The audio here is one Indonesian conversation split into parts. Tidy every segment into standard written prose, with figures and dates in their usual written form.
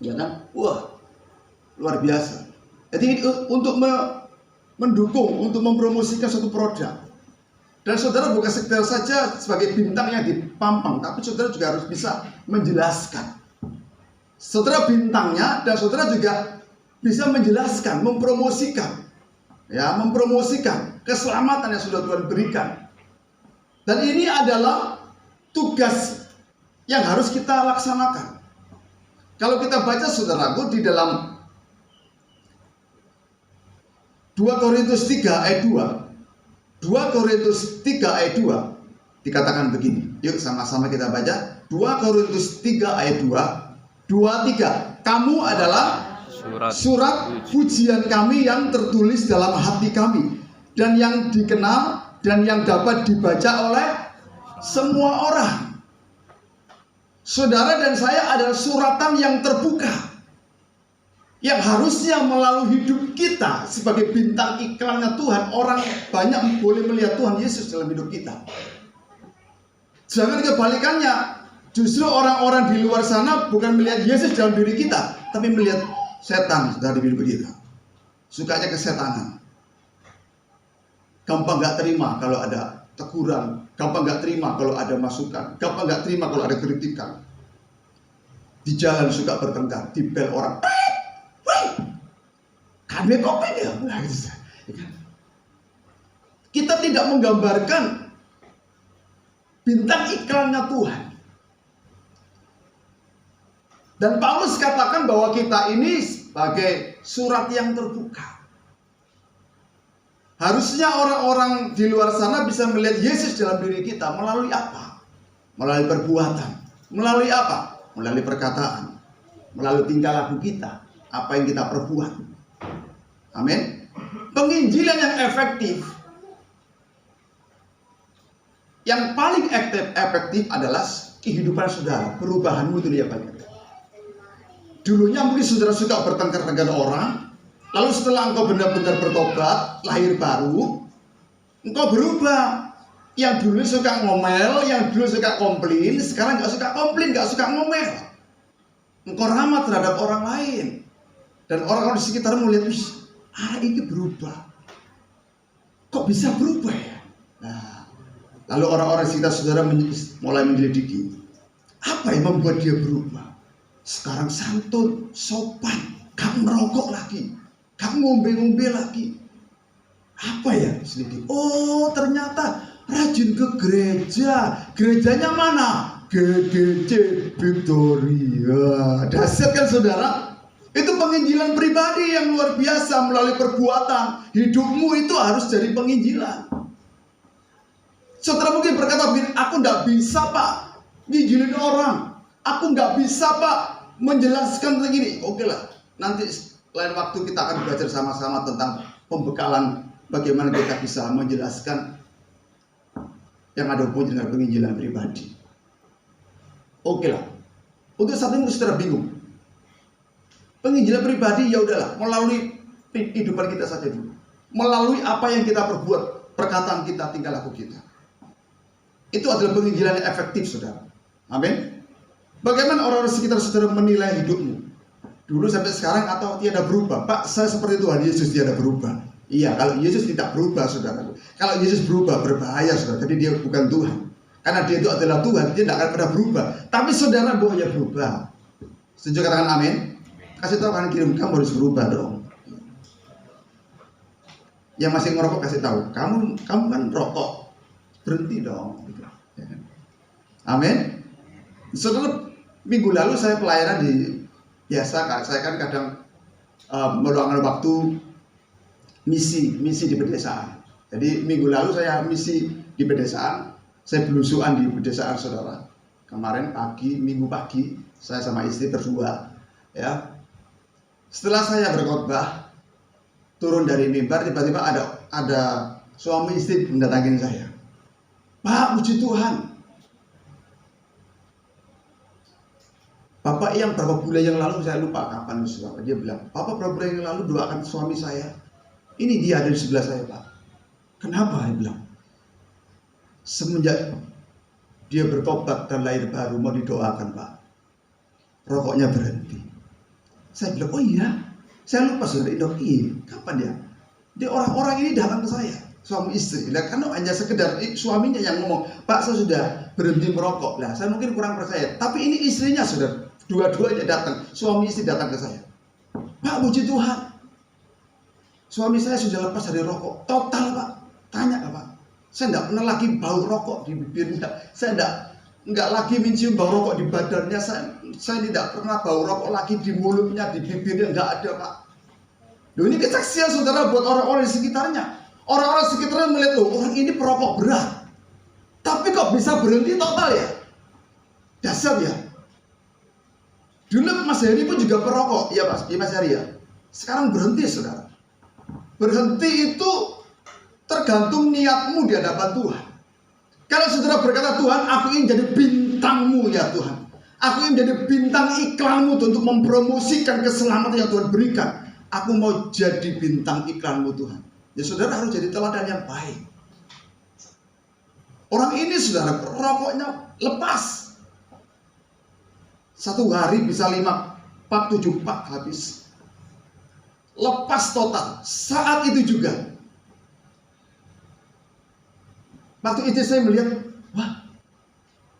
Ya kan? Wah, luar biasa. Jadi untuk mendukung, untuk mempromosikan suatu produk. Dan saudara bukan sekedar saja sebagai bintang yang dipampang, tapi saudara juga harus bisa menjelaskan. Saudara bintangnya dan saudara juga bisa menjelaskan, mempromosikan. Ya, mempromosikan keselamatan yang sudah Tuhan berikan. Dan ini adalah tugas yang harus kita laksanakan. Kalau kita baca saudaraku di dalam 2 Korintus 3 ayat 2. 2 Korintus 3 ayat 2 dikatakan begini. Yuk sama-sama kita baca. 2 Korintus 3 ayat 2. 2, 3. Kamu adalah surat pujian kami yang tertulis dalam hati kami, dan yang dikenal dan yang dapat dibaca oleh semua orang. Saudara dan saya adalah suratan yang terbuka, yang harusnya melalui hidup kita sebagai bintang iklannya Tuhan, orang banyak boleh melihat Tuhan Yesus dalam hidup kita. Jangan kebalikannya, justru orang-orang di luar sana bukan melihat Yesus dalam diri kita, tapi melihat setan dari hidup kita. Sukanya kesetanan. Gampang gak terima kalau ada teguran, gampang gak terima kalau ada masukan, gampang gak terima kalau ada kritikan. Di jalan suka bertengkar, di bel orang, kami kopi ya. Kita tidak menggambarkan bintang iklannya Tuhan. Dan Paulus katakan bahwa kita ini sebagai surat yang terbuka. Harusnya orang-orang di luar sana bisa melihat Yesus dalam diri kita melalui apa? Melalui perbuatan. Melalui apa? Melalui perkataan. Melalui tingkah laku kita. Apa yang kita perbuat. Amin. Penginjilan yang efektif, yang paling efektif adalah kehidupan saudara. Perubahanmu itu dia paling efektif. Dulunya mungkin saudara suka bertengkar dengan orang, lalu setelah engkau benar-benar bertobat, lahir baru, engkau berubah. Yang dulu suka ngomel, yang dulu suka komplain, sekarang gak suka komplain, gak suka ngomel. Engkau ramah terhadap orang lain. Dan orang-orang di sekitar melihat, ini berubah. Kok bisa berubah ya? Nah, lalu orang-orang di sekitar saudara mulai menyelidiki. Apa yang membuat dia berubah? Sekarang santun, sopan, gak merokok lagi, gak ngombe-ngombe lagi. Apa ya? Selidiki. Oh, ternyata rajin ke gereja. Gerejanya mana? GGC Victoria. Dahsyat kan saudara? Itu penginjilan pribadi yang luar biasa melalui perbuatan. Hidupmu itu harus jadi penginjilan. Saudara mungkin berkata, aku gak bisa pak nginjilin orang. Aku nggak bisa pak menjelaskan begini. Oke lah, nanti lain waktu kita akan belajar sama-sama tentang pembekalan bagaimana kita bisa menjelaskan yang ada hubungannya dengan penginjilan pribadi. Oke lah, untuk saat ini saudara bingung. Penginjilan pribadi ya udahlah, melalui kehidupan kita saja dulu, melalui apa yang kita perbuat, perkataan kita, tingkah laku kita. Itu adalah penginjilan yang efektif saudara. Amin. Bagaimana orang-orang sekitar saudara menilai hidupmu? Dulu sampai sekarang atau tiada berubah? Pak, saya seperti Tuhan Yesus tiada berubah. Iya, kalau Yesus tidak berubah saudara. Kalau Yesus berubah berbahaya saudara. Jadi dia bukan Tuhan. Karena dia itu adalah Tuhan, dia tidak akan pernah berubah. Tapi saudara boleh berubah. Setuju katakan amin? Kasih tahu kan kirim, kamu harus berubah dong. Yang masih ngerokok kasih tahu, kamu kan rokok, berhenti dong. Amin. Saudara, minggu lalu saya pelayanan di biasa, saya kan kadang meluangkan waktu misi di pedesaan. Jadi minggu lalu saya misi di pedesaan, saya belusuan di pedesaan saudara. Kemarin minggu pagi, saya sama istri berdua, ya. Setelah saya berkhotbah, turun dari mimbar, tiba-tiba ada suami istri mendatangi saya. Pak, puji Tuhan. Bapak yang berapa bulan yang lalu, saya lupa kapan, dia bilang, Bapak berapa bulan yang lalu doakan suami saya. Ini dia ada di sebelah saya, Pak. Kenapa? Dia bilang, semenjak dia bertobat dan lahir baru mau didoakan, Pak. Rokoknya berhenti. Saya bilang, oh iya, saya lupa saudara Indok. Iya, kapan ya? Dia orang-orang ini datang ke saya, suami istri. Nah, karena hanya sekedar suaminya yang ngomong, Pak saya sudah berhenti merokok. Nah, saya mungkin kurang percaya. Tapi ini istrinya sudah dua-duanya datang, suami istri datang ke saya. Pak, puji Tuhan, suami saya sudah lepas dari rokok total, Pak. Tanya Pak, saya tidak pernah lagi bau rokok di bibirnya. Saya tidak lagi mencium bau rokok di badannya. Saya tidak pernah bau rokok lagi di mulutnya, di bibirnya, tidak ada, Pak. Loh, ini kesaksian saudara buat orang-orang di sekitarnya. Orang-orang sekitarnya melihat, loh orang ini perokok berat, tapi kok bisa berhenti total ya? Dasar ya. Dulu Mas Heri pun juga perokok, ya Mas Heri ya. Sekarang berhenti saudara. Berhenti itu tergantung niatmu di hadapan Tuhan. Kalau saudara berkata, Tuhan aku ingin jadi bintangmu ya Tuhan, aku ingin jadi bintang iklanmu untuk mempromosikan keselamatan yang Tuhan berikan. Aku mau jadi bintang iklanmu Tuhan. Ya saudara harus jadi teladan yang baik. Orang ini saudara rokoknya lepas. Satu hari bisa 5 pak, 7 pak habis. Lepas total. Saat itu juga. Waktu itu saya melihat, wah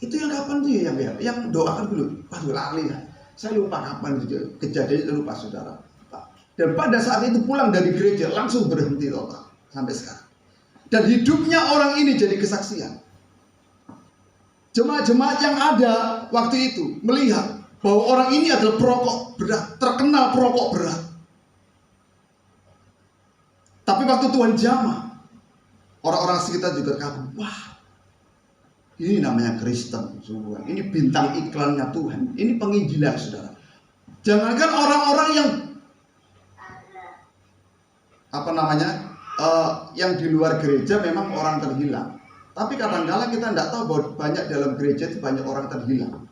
itu yang kapan tuh ya yang doakan dulu. Waduh lali lah. Saya lupa kapan kejadian itu, lupa saudara. Dan pada saat itu pulang dari gereja langsung berhenti total sampai sekarang. Dan hidupnya orang ini jadi kesaksian. Jemaat-jemaat yang ada waktu itu melihat bahwa orang ini adalah perokok berat, terkenal perokok berat. Tapi waktu Tuhan jamah, orang-orang sekitar juga kagum. Wah, ini namanya Kristen. Ini bintang iklannya Tuhan. Ini penginjilan saudara. Jangankan orang-orang yang yang di luar gereja memang orang terhilang. Tapi kadang-kadang kita tidak tahu bahwa banyak dalam gereja itu banyak orang terhilang.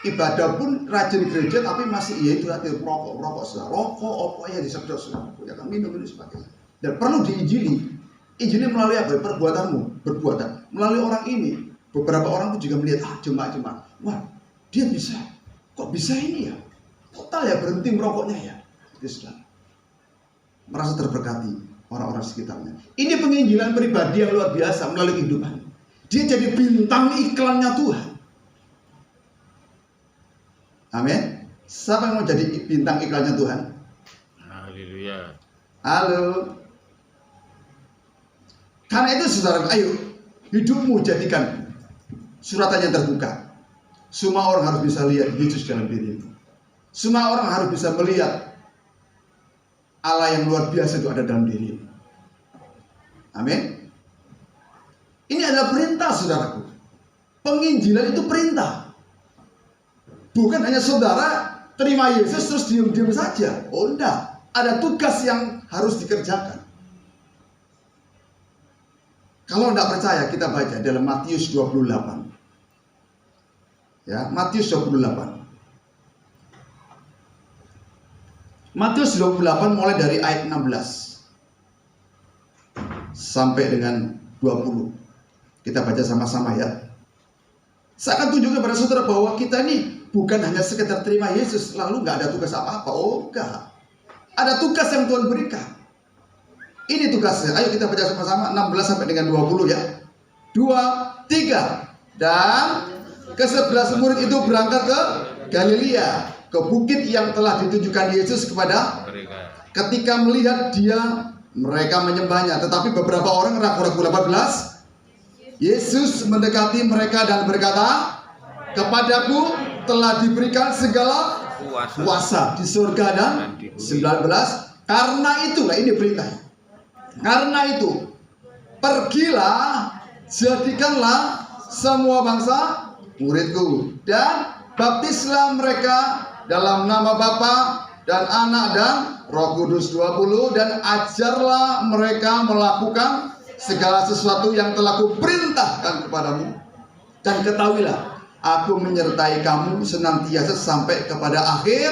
Ibadah pun rajin gereja tapi masih itu rokok sudah rokok ya disedot sudah ya kan minum sebagainya. Dan perlu diinjili. Injili melalui apa? Perbuatanmu, perbuatan. Melalui orang ini. Beberapa orang pun juga melihat jemaat-jemaat. Wah, dia bisa. Kok bisa ini ya? Total ya berhenti merokoknya ya. Itu sudah merasa terberkati orang-orang sekitarnya. Ini penginjilan pribadi yang luar biasa melalui kehidupan. Dia jadi bintang iklannya Tuhan. Amin. Siapa yang mau jadi bintang iklannya Tuhan? Haleluya. Halo. Karena itu saudara, ayo hidupmu jadikan suratan yang terbuka. Semua orang harus bisa lihat Yesus dalam dirimu. Semua orang harus bisa melihat Allah yang luar biasa itu ada dalam dirimu. Amin. Ini adalah perintah saudaraku. Penginjilan itu perintah. Bukan hanya saudara terima Yesus terus diam-diam saja. Oh enggak. Ada tugas yang harus dikerjakan. Kalau enggak percaya kita baca dalam Matius 28. Ya, Matius 28. Matius 28 mulai dari ayat 16 sampai dengan 20. Kita baca sama-sama ya. Saya akan tunjukkan kepada saudara bahwa kita ini bukan hanya sekedar terima Yesus lalu nggak ada tugas apa-apa. Oh enggak. Ada tugas yang Tuhan berikan. Ini tugasnya. Ayo kita baca sama-sama 16 sampai dengan 20 ya. 2, 3. Dan ke-11 murid itu berangkat ke Galilea, ke bukit yang telah ditunjukkan Yesus kepada mereka. Ketika melihat dia, mereka menyembahnya. Tetapi beberapa orang, ragu-ragu 18, Yesus mendekati mereka dan berkata, kepadaku telah diberikan segala kuasa di surga dan 19. Karena itulah ini perintahnya. Karena itu, pergilah, jadikanlah semua bangsa muridku dan baptislah mereka dalam nama Bapa dan Anak dan Roh Kudus 20 dan ajarlah mereka melakukan segala sesuatu yang telah kuperintahkan kepadamu. Dan ketahuilah, aku menyertai kamu senantiasa sampai kepada akhir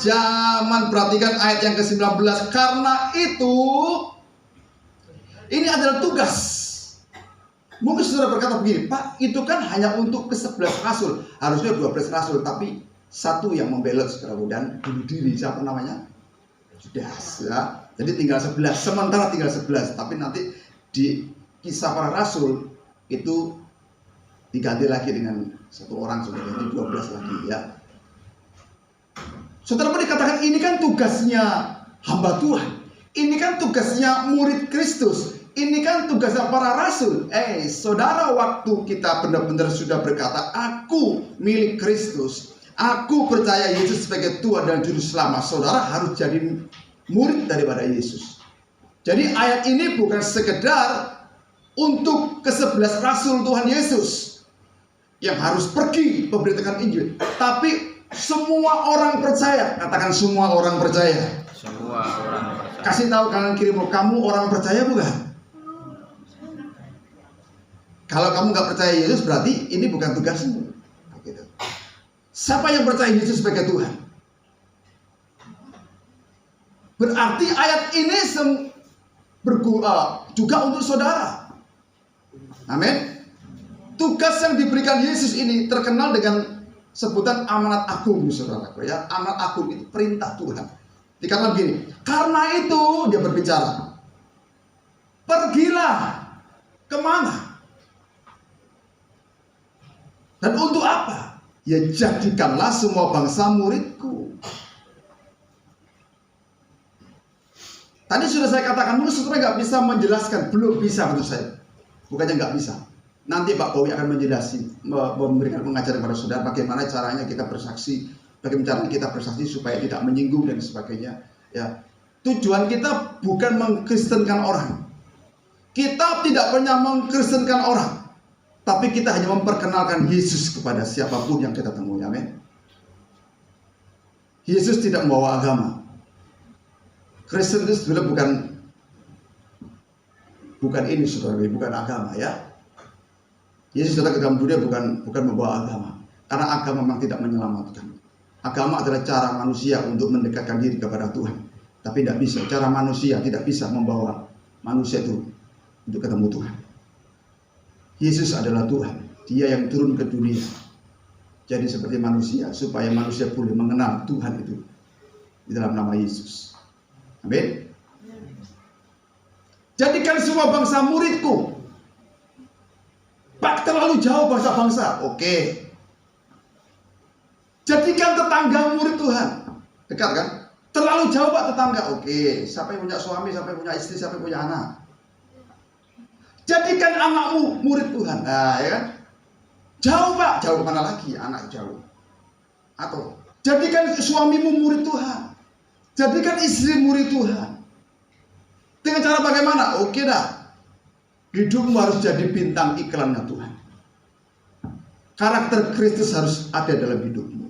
zaman. Perhatikan ayat yang ke-19. Karena itu, ini adalah tugas. Mungkin saudara berkata begini, Pak, itu kan hanya untuk ke-11 rasul. Harusnya 12 rasul, tapi satu yang membelot saudaraku dan bunuh diri. Siapa namanya? Judas ya. Jadi tinggal 11, sementara tinggal 11, tapi nanti di Kisah Para Rasul itu diganti lagi dengan satu orang, sudah jadi 12 lagi ya. Saudara dikatakan ini kan tugasnya hamba Tuhan. Ini kan tugasnya murid Kristus. Ini kan tugasnya para rasul. Saudara, waktu kita benar-benar sudah berkata, aku milik Kristus, aku percaya Yesus sebagai Tuhan dan Juru Selamat, saudara harus jadi murid daripada Yesus. Jadi ayat ini bukan sekedar untuk ke-11 rasul Tuhan Yesus yang harus pergi memberitakan Injil, tapi semua orang percaya. Katakan semua orang percaya. Semua orang percaya. Kasih tahu kanan kirimu, kamu orang percaya bukan? Kalau kamu nggak percaya Yesus, berarti ini bukan tugasmu. Gitu. Siapa yang percaya Yesus sebagai Tuhan? Berarti ayat ini juga untuk saudara. Amin. Tugas yang diberikan Yesus ini terkenal dengan sebutan amanat agung, saudaraku ya. Amanat agung itu perintah Tuhan. Dikatakan begini, karena itu dia berbicara, pergilah kemana? Dan untuk apa? Ya jadikanlah semua bangsa muridku. Tadi sudah saya katakan, mungkin saudara nggak bisa menjelaskan, belum bisa menurut saya. Bukannya nggak bisa. Nanti Pak Bowie akan menjelaskan, memberikan pengajaran kepada saudara bagaimana caranya kita bersaksi, bagaimana caranya kita bersaksi supaya tidak menyinggung dan sebagainya. Ya, tujuan kita bukan mengkristenkan orang. Kita tidak pernah mengkristenkan orang. Tapi kita hanya memperkenalkan Yesus kepada siapapun yang kita temui. Amin. Yesus tidak membawa agama. Kristen itu sebenarnya bukan ini saudara, bukan agama ya. Yesus datang ke dalam dunia bukan membawa agama. Karena agama memang tidak menyelamatkan. Agama adalah cara manusia untuk mendekatkan diri kepada Tuhan. Tapi tidak bisa, cara manusia tidak bisa membawa manusia itu untuk ketemu Tuhan. Yesus adalah Tuhan, dia yang turun ke dunia jadi seperti manusia supaya manusia boleh mengenal Tuhan itu di dalam nama Yesus. Amin. Jadikan semua bangsa muridku. Pak, terlalu jauh bangsa-bangsa. Oke. Jadikan tetangga murid Tuhan. Dekat kan? Terlalu jauh Pak tetangga. Oke. Siapa yang punya suami, siapa yang punya istri, siapa yang punya anak. Jadikan anakmu murid Tuhan. Nah, ya kan? Jauh Pak, jauh mana lagi? Anak jauh. Atau jadikan suamimu murid Tuhan. Jadikan istri murid Tuhan. Dengan cara bagaimana? Oke dah. Hidupmu harus jadi bintang iklannya Tuhan. Karakter Kristus harus ada dalam hidupmu.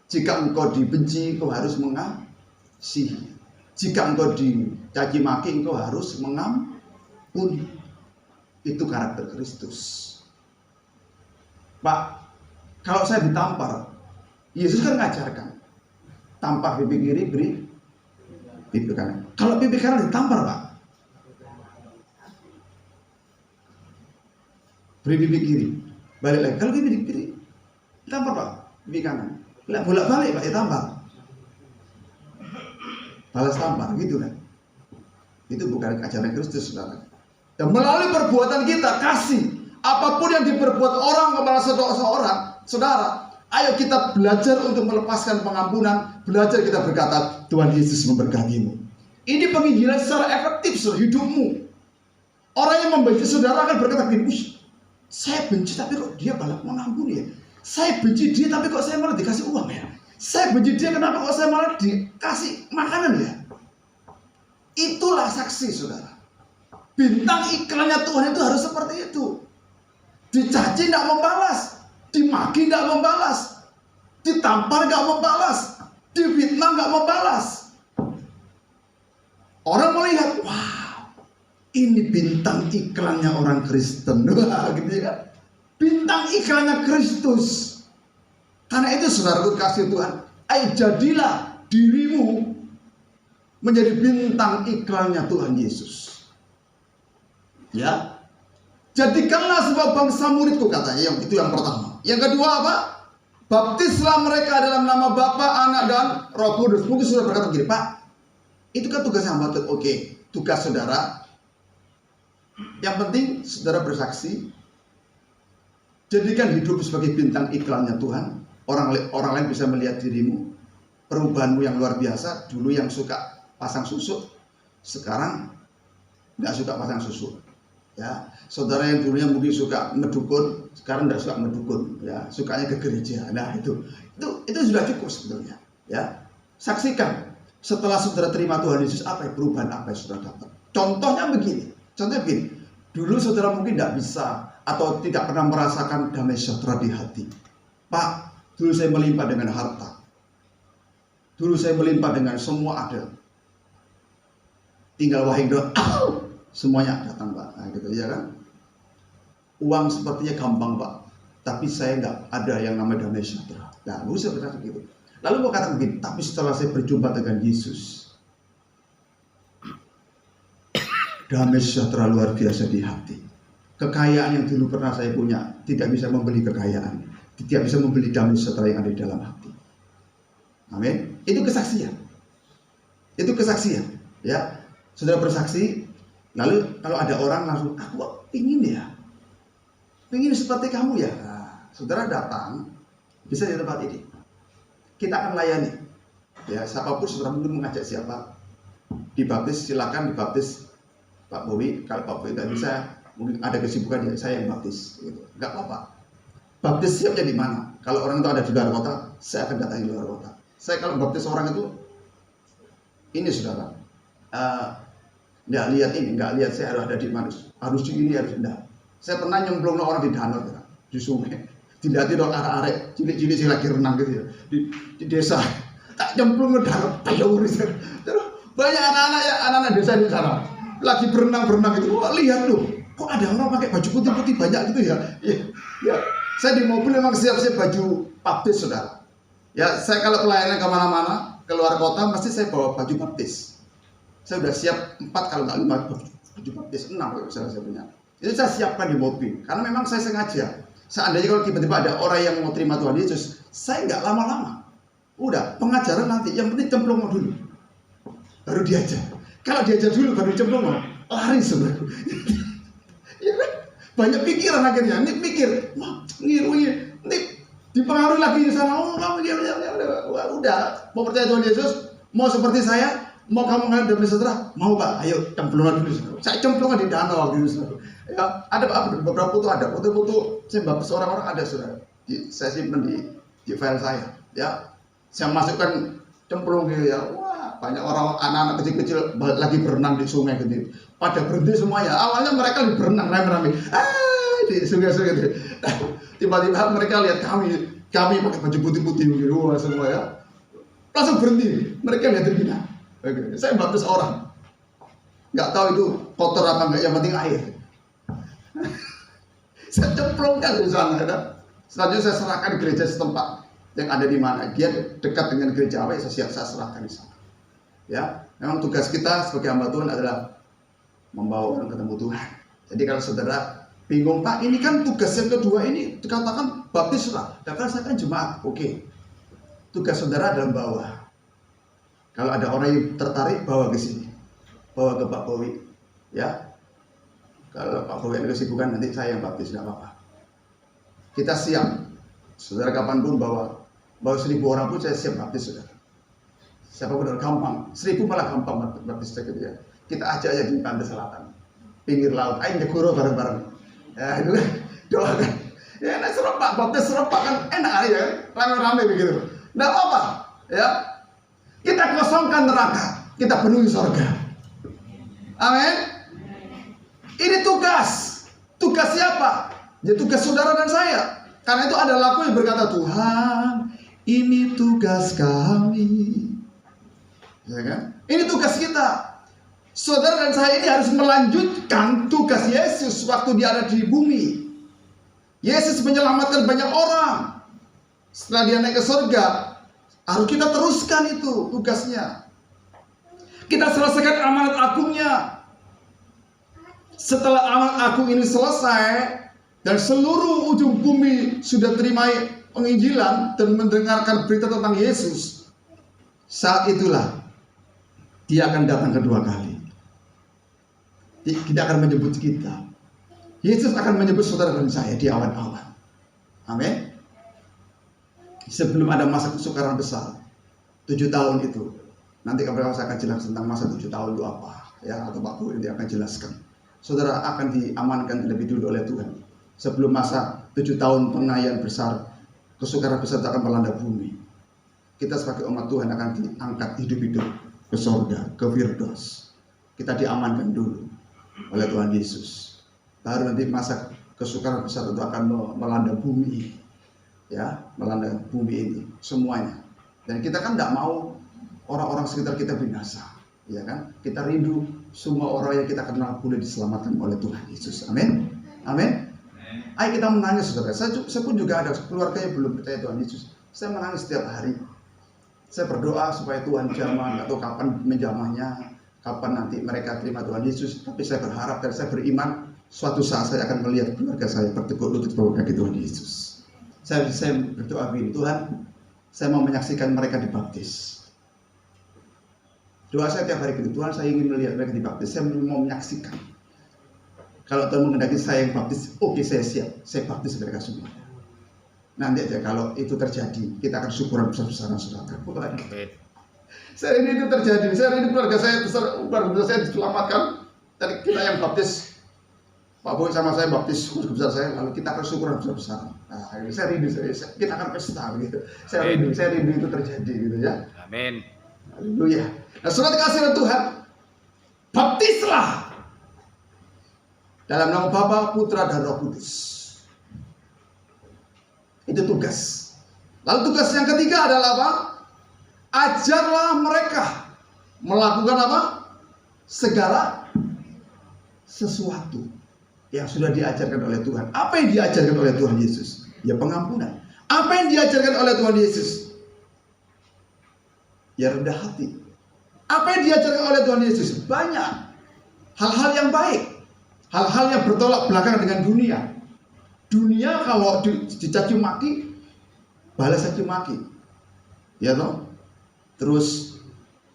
Jika engkau dibenci, engkau harus mengasihi. Jika engkau dicaci maki, engkau harus mengampuni. Itu karakter Kristus. Pak, kalau saya ditampar, Yesus kan ngajarkan, tampar pipi kiri, beri pipi kanan. Kalau pipi kanan ditampar Pak, beri pipi kiri, balik lagi. Kalau pipi kiri ditampar Pak, pipi kanan. Bolak-balik Pak, ditampar, balas tampar, gitu kan? Itu bukan ajaran Kristus, saudara. Dan melalui perbuatan kita kasih, apapun yang diperbuat orang kepada saudara, ayo kita belajar untuk melepaskan pengampunan, belajar kita berkata, Tuhan Yesus memberkatimu. Ini penginjilan secara efektif seluruh hidupmu. Orang yang membenci saudara akan berkata begini, saya benci tapi kok dia malah mengampuni ya. Saya benci dia tapi kok saya malah dikasih uang ya. Saya benci dia kenapa kok saya malah dikasih makanan ya. Itulah saksi saudara. Bintang iklannya Tuhan itu harus seperti itu. Dicaci tidak membalas, dimaki tidak membalas, ditampar tidak membalas, difitnah tidak membalas. Orang melihat, wow, ini bintang iklannya orang Kristen. Wah, gitu ya. Bintang iklannya Kristus. Karena itu saudaraku kasih Tuhan, ayo jadilah dirimu menjadi bintang iklannya Tuhan Yesus. Ya, jadikanlah sebuah bangsa muridku katanya. Yang itu yang pertama. Yang kedua apa? Baptislah mereka dalam nama Bapa, Anak, dan Roh Kudus. Mungkin saudara berkata begini, Pak, itu kan tugas hamba. Oke, tugas saudara. Yang penting saudara bersaksi. Jadikan hidup sebagai bintang iklannya Tuhan. Orang lain bisa melihat dirimu, perubahanmu yang luar biasa. Dulu yang suka pasang susu, sekarang nggak suka pasang susu. Ya, saudara yang dulunya mungkin suka mendukun, sekarang nggak suka mendukun. Ya, sukanya ke gereja. Nah itu sudah cukup sebetulnya. Ya, saksikan. Setelah saudara terima Tuhan Yesus, apa yang perubahan apa yang saudara dapat? Contohnya begini. Dulu saudara mungkin tidak bisa atau tidak pernah merasakan damai sejahtera di hati. Pak, dulu saya melimpah dengan harta. Dulu saya melimpah dengan semua ada. Tinggal wahing doang, semuanya datang, Pak. Nah, gitu ya kan? Uang sepertinya gampang, Pak. Tapi saya nggak ada yang namanya damai sejahtera. Nah, dulu saya berkata gitu. Lalu mau kata begini, tapi setelah saya berjumpa dengan Yesus, damai sejahtera luar biasa di hati. Kekayaan yang dulu pernah saya punya tidak bisa membeli kekayaan, tidak bisa membeli damai sejahtera yang ada di dalam hati. Amin. Itu kesaksian. Ya, saudara bersaksi. Lalu kalau ada orang langsung, aku pingin seperti kamu ya. Nah, saudara datang, bisa di tempat ini. Kita akan layani. Ya, siapapun saudara mungkin mengajak siapa dibaptis, silakan dibaptis Pak Bowi. Kalau Pak Bowi tidak bisa, mungkin ada kesibukan ya, saya yang baptis. Gitu. Nggak apa-apa. Baptis siapnya di mana? Kalau orang itu ada di luar kota, saya akan datangi luar kota. Saya kalau baptis orang itu, ini saudara, nggak lihat saya harus ada di mana, harus di ini, harus enggak. Saya pernah nyemplung orang di danau, di sungai, tidak dong arek-arek, cilik-cilik sih lagi renang gitu ya, di desa, tak nyemplung ke danau, terus banyak anak-anak desa di sana, lagi berenang gitu, wah lihat loh, kok ada orang pakai baju putih-putih banyak gitu ya, ya, saya di mobil memang siap-siap baju baptis saudara, ya saya kalau pelayanan kemana-mana, keluar kota, mesti saya bawa baju baptis. Saya sudah siap 4 kalau nggak 5 baju baptis, 6 kalau saya punya. Itu saya siapkan di mobil, karena memang saya sengaja. Seandainya kalau tiba-tiba ada orang yang mau terima Tuhan Yesus, saya nggak lama-lama. Udah, pengajaran nanti, yang penting cemplung dulu. Baru diajar. Kalau diajar dulu baru cemplung, lari sebenarnya. Ya kan? Banyak pikiran akhirnya. Ini mikir, wah, ini dipengaruhi lagi di sana. Oh, kamu udah, mau percaya Tuhan Yesus, mau seperti saya. Mau kamu nggak damai sejahtera? Mau Pak, ayo cemplungan dulu. Saya cemplungan di danau gitu. Ya, ada beberapa foto, ada foto-foto saya baptis orang-orang ada sudah. Saya simpan di file saya. Ya, saya masukkan cemplung gitu ya. Wah, banyak orang anak-anak kecil-kecil lagi berenang di sungai gitu. Pada berhenti semuanya. Awalnya mereka lagi berenang rame-rame. Di sungai-sungai gitu. Tiba-tiba mereka lihat kami pakai baju putih-putih gitu. Wah, semua ya. Langsung berhenti. Mereka lihat begini. Oke, saya baptis orang, nggak tahu itu kotor apa enggak, yang penting air. Saya cemplungkan di sana. Ya. Selanjutnya saya serahkan di gereja setempat yang ada di mana. Dia dekat dengan gereja apa, saya serahkan di sana. Ya, memang tugas kita sebagai hamba Tuhan adalah membawa orang ketemu Tuhan. Jadi kalau saudara bingung, Pak, ini kan tugas yang kedua ini dikatakan baptis lah. Karena saya kan jemaat, oke. Tugas saudara adalah bawa. Kalau ada orang yang tertarik, bawa ke sini, bawa ke Pak Bowi, ya. Kalau Pak Bowi ada kesibukan, nanti saya yang baptis, tidak apa-apa. Kita siap, saudara kapanpun bawa 1.000 orang pun saya siap baptis, saudara. Siapapun gampang, 1.000 malah gampang baptis gitu ya. Kita ajak aja di pantai selatan, pinggir laut, ayo nyekuro bareng-bareng. Ya itu kan, doakan. Ya enak serempak, baptis serempak kan enak aja kan, rame-rame begitu. Tidak apa-apa, ya. Kita kosongkan neraka, kita penuhi surga. Amin. Ini tugas siapa? Ya tugas saudara dan saya. Karena itu ada lagu yang berkata, Tuhan, ini tugas kami. Ya kan? Ini tugas kita. Saudara dan saya ini harus melanjutkan tugas Yesus waktu dia ada di bumi. Yesus menyelamatkan banyak orang. Setelah dia naik ke surga, harus kita teruskan itu tugasnya. Kita selesaikan amanat agungnya. Setelah amanat agung ini selesai dan seluruh ujung bumi sudah terima penginjilan dan mendengarkan berita tentang Yesus, saat itulah dia akan datang kedua kali. Tidak akan menyebut kita. Yesus akan menyebut saudara dan saya di awan-awan. Amin. Sebelum ada masa kesukaran besar 7 tahun itu, nanti kapan saya akan jelaskan tentang masa 7 tahun itu apa, ya, atau Pak Bu nanti akan jelaskan. Saudara akan diamankan lebih dulu oleh Tuhan sebelum masa 7 tahun pengayaan besar, kesukaran besar akan melanda bumi. Kita sebagai umat Tuhan akan diangkat hidup-hidup ke surga, ke Firdaus. Kita diamankan dulu oleh Tuhan Yesus. Baru nanti masa kesukaran besar itu akan melanda bumi, ya, melanda bumi ini semuanya. Dan kita kan tidak mau orang-orang sekitar kita binasa, ya kan? Kita rindu semua orang yang kita kenal boleh diselamatkan oleh Tuhan Yesus. Amin. Amin. Ayo kita menangis, saudara. Saya pun juga ada keluarga yang belum percaya Tuhan Yesus. Saya menangis setiap hari. Saya berdoa supaya Tuhan jamah, atau kapan menjamahnya, kapan nanti mereka terima Tuhan Yesus. Tapi saya berharap dan saya beriman suatu saat saya akan melihat keluarga saya bertekuk lutut bawah kaki Tuhan Yesus. Saya berdoa begini, Tuhan, saya mau menyaksikan mereka dibaptis. Doa saya tiap hari gitu, Tuhan, saya ingin melihat mereka dibaptis. Saya mau menyaksikan. Kalau Tuhan menghendaki saya yang baptis, oke, saya siap. Saya baptis mereka semua. Nanti aja kalau itu terjadi, kita akan syukuran besar-besaran, saudara. Saya ini itu terjadi. Saya ini keluarga saya besar, keluarga saya diselamatkan. Dan kita yang baptis, Pak Boy sama saya baptis keluarga besar saya, lalu kita akan syukuran besar-besaran. Nah, saya rindu, kita akan pesta gitu. Saya rindu itu terjadi gitu ya. Amin. Haleluya. Nah, surat kasih Tuhan, baptislah dalam nama Bapa, Putra, dan Roh Kudus. Itu tugas. Lalu tugas yang ketiga adalah apa? Ajarlah mereka melakukan apa? Segala sesuatu yang sudah diajarkan oleh Tuhan. Apa yang diajarkan oleh Tuhan Yesus? Ya, pengampunan. Apa yang diajarkan oleh Tuhan Yesus? Ya, rendah hati. Apa yang diajarkan oleh Tuhan Yesus? Banyak hal-hal yang baik, hal-hal yang bertolak belakang dengan dunia. Dunia kalau dicaci maki, balas caci maki, ya toh. Terus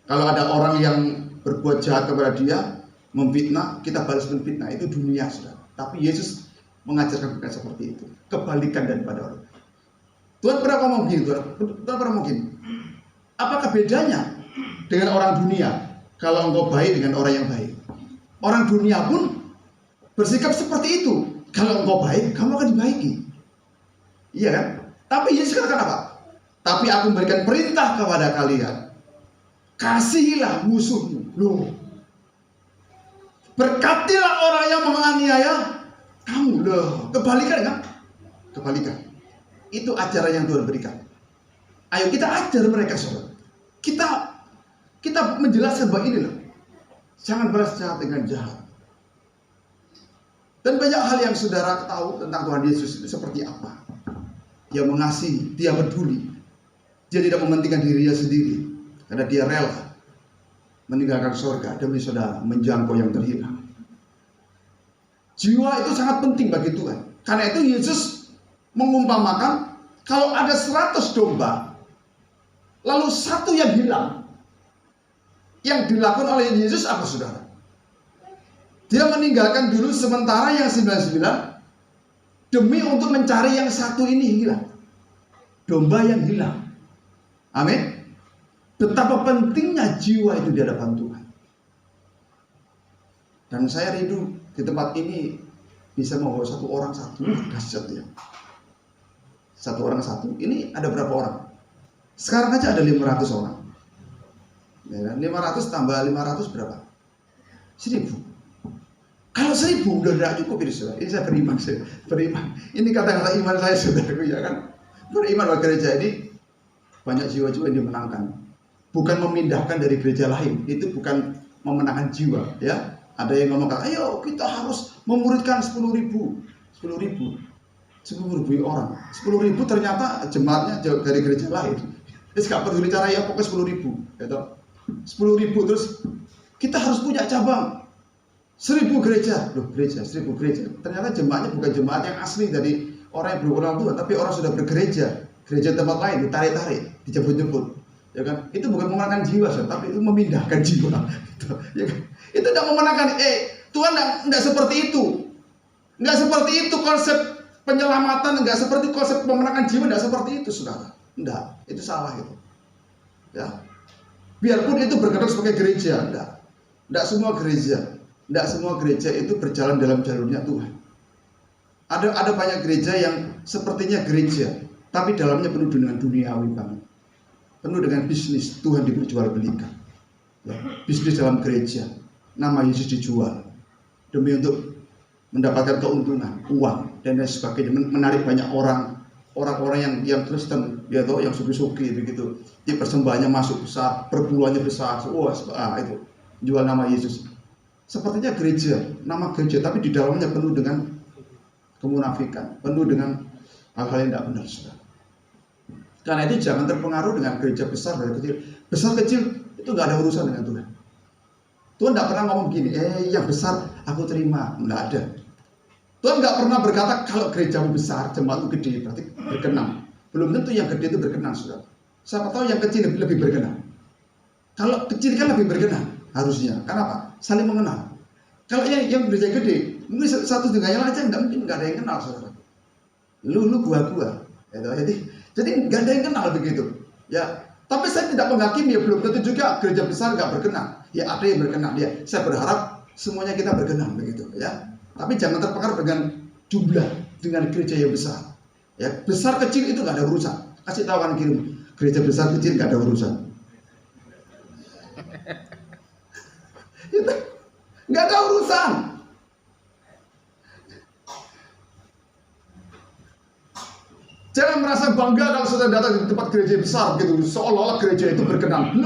kalau ada orang yang berbuat jahat kepada dia, memfitnah, kita balas memfitnah. Itu dunia, saudara. Tapi Yesus mengajarkan kita seperti itu, kebalikan daripada orang. Tuhan pernah ngomong begini, Tuhan pernah ngomong begini. Apakah bedanya dengan orang dunia kalau engkau baik dengan orang yang baik? Orang dunia pun bersikap seperti itu. Kalau engkau baik, kamu akan dibaiki. Iya kan? Tapi Yesus katakan apa? Tapi aku memberikan perintah kepada kalian, kasihilah musuhmu. Loh, berkatilah orang yang menganiaya kamu. Loh, kebalikan kan? Kebalikan. Itu ajaran yang Tuhan berikan. Ayo kita ajar mereka, saudara. Kita menjelaskan bahwa ini loh, jangan balas jahat dengan jahat. Dan banyak hal yang saudara tahu tentang Tuhan Yesus itu seperti apa. Dia mengasihi, dia peduli. Dia tidak mementingkan dirinya sendiri, karena dia rela meninggalkan surga demi saudara, menjangkau yang terhina. Jiwa itu sangat penting bagi Tuhan. Karena itu Yesus mengumpamakan kalau ada 100 domba, lalu satu yang hilang, yang dilakukan oleh Yesus apa, saudara? Dia meninggalkan dulu sementara yang 99 demi untuk mencari yang satu ini hilang. Domba yang hilang. Amin. Betapa pentingnya jiwa itu di hadapan Tuhan. Dan saya rindu di tempat ini bisa membawa satu orang satu. Dahsyat ya. Satu orang satu. Ini ada berapa orang? Sekarang aja ada 500 orang. Ya, 500 tambah 500 berapa? 1000. Kalau 1000 udah tidak cukup ini, saudara. Ini saya beriman. Ini kata-kata iman saya, saudaraku, ya kan. Beriman bahwa gereja ini banyak jiwa-jiwa yang dimenangkan. Bukan memindahkan dari gereja lain. Itu bukan memenangkan jiwa, ya. Ada yang ngomong, ayo kita harus memuridkan 10.000 orang. 10.000 ternyata jemaatnya dari gereja lain. Jadi gak peduli cara ya, pokoknya 10.000, gitu. 10.000 terus kita harus punya cabang. 1000 gereja, loh, 1000 gereja. Ternyata jemaatnya bukan jemaat yang asli dari orang yang belum kenal Tuhan, tapi orang sudah bergereja. gereja tempat lain ditarik-tarik, dijemput-jemput, ya kan? Itu bukan memenangkan jiwa, tapi itu memindahkan jiwa. Ya kan? Itu tidak memenangkan. Tuhan tidak seperti itu. Nggak seperti itu konsep penyelamatan, nggak seperti konsep pemenangan jiwa, nggak seperti itu, saudara. Nggak, itu salah itu. Ya, biarpun itu berkedok sebagai gereja, nggak semua gereja itu berjalan dalam jalurnya Tuhan. Ada banyak gereja yang sepertinya gereja, tapi dalamnya penuh dengan duniawi banget, penuh dengan bisnis. Tuhan diperjualbelikan, ya, bisnis dalam gereja, nama Yesus dijual demi untuk mendapatkan keuntungan, uang dan lain sebagainya, menarik banyak orang-orang yang Kristen, ya toh, yang suki-suki begitu. Di persembahannya masuk besar, perpuluhannya besar, itu jual nama Yesus. Sepertinya gereja, nama gereja, tapi di dalamnya penuh dengan kemunafikan, penuh dengan hal-hal yang tidak benar, saudara. Karena itu jangan terpengaruh dengan gereja besar dan kecil. Besar kecil itu nggak ada urusan dengan Tuhan. Tuhan tidak pernah ngomong gini, yang besar aku terima, nggak ada. Tuhan nggak pernah berkata kalau gerejamu besar, jemaatmu gede, berarti berkenan. Belum tentu yang gede itu berkenan, saudara. Siapa tahu yang kecil lebih berkenan. Kalau kecil kan lebih berkenan, harusnya. Kenapa? Saling mengenal. Kalau yang gereja gede, mungkin satu dengannya aja nggak ada yang kenal, saudara. Lu gua. Jadi nggak ada yang kenal begitu. Ya, tapi saya tidak menghakimi, ya belum tentu juga gereja besar nggak berkenan. Ya ada yang berkenan. Ya, saya berharap semuanya kita berkenan begitu, ya. Tapi jangan terpengaruh dengan jumlah, dengan gereja yang besar. Ya, besar kecil itu nggak ada urusan. Kasih tahu kan kirim, gereja besar kecil nggak ada urusan. Itu nggak ada urusan. Jangan merasa bangga kalau sudah datang di tempat gereja besar gitu, seolah-olah gereja itu berkenan.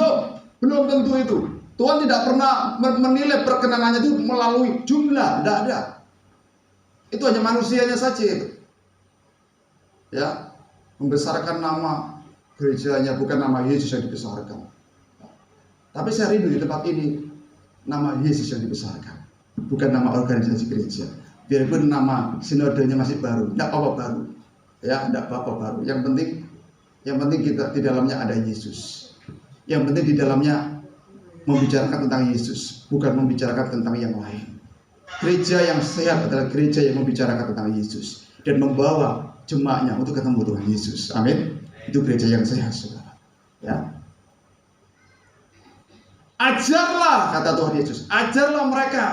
Belum tentu itu. Tuhan tidak pernah menilai perkenanannya itu melalui jumlah, tidak ada. Itu hanya manusianya saja itu. Ya, membesarkan nama gerejanya, bukan nama Yesus yang dibesarkan. Tapi saya rindu di tempat ini nama Yesus yang dibesarkan, bukan nama organisasi gereja. Biarpun nama sinodenya masih baru, tidak apa-apa baru. Ya, tidak apa-apa baru. Yang penting kita di dalamnya ada Yesus. Yang penting di dalamnya membicarakan tentang Yesus, bukan membicarakan tentang yang lain. Gereja yang sehat adalah gereja yang membicarakan tentang Yesus dan membawa jemaatnya untuk ketemu Tuhan Yesus. Amin. Itu gereja yang sehat, saudara. Ya. Ajarlah, kata Tuhan Yesus, ajarlah mereka.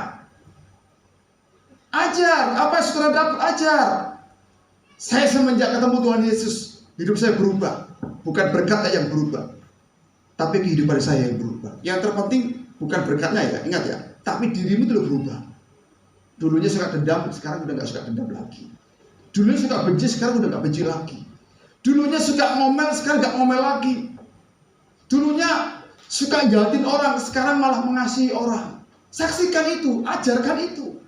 Ajar, apa yang saudara dapat, ajar. Saya semenjak ketemu Tuhan Yesus, hidup saya berubah. Bukan berkatnya yang berubah, tapi kehidupan saya yang berubah. Yang terpenting bukan berkatnya ya, ingat ya. Tapi dirimu itu berubah. Dulunya suka dendam, sekarang udah nggak suka dendam lagi. Dulunya suka benci, sekarang udah nggak benci lagi. Dulunya suka ngomel, sekarang nggak ngomel lagi. Dulunya suka jahatin orang, sekarang malah mengasihi orang. Saksikan itu, ajarkan itu.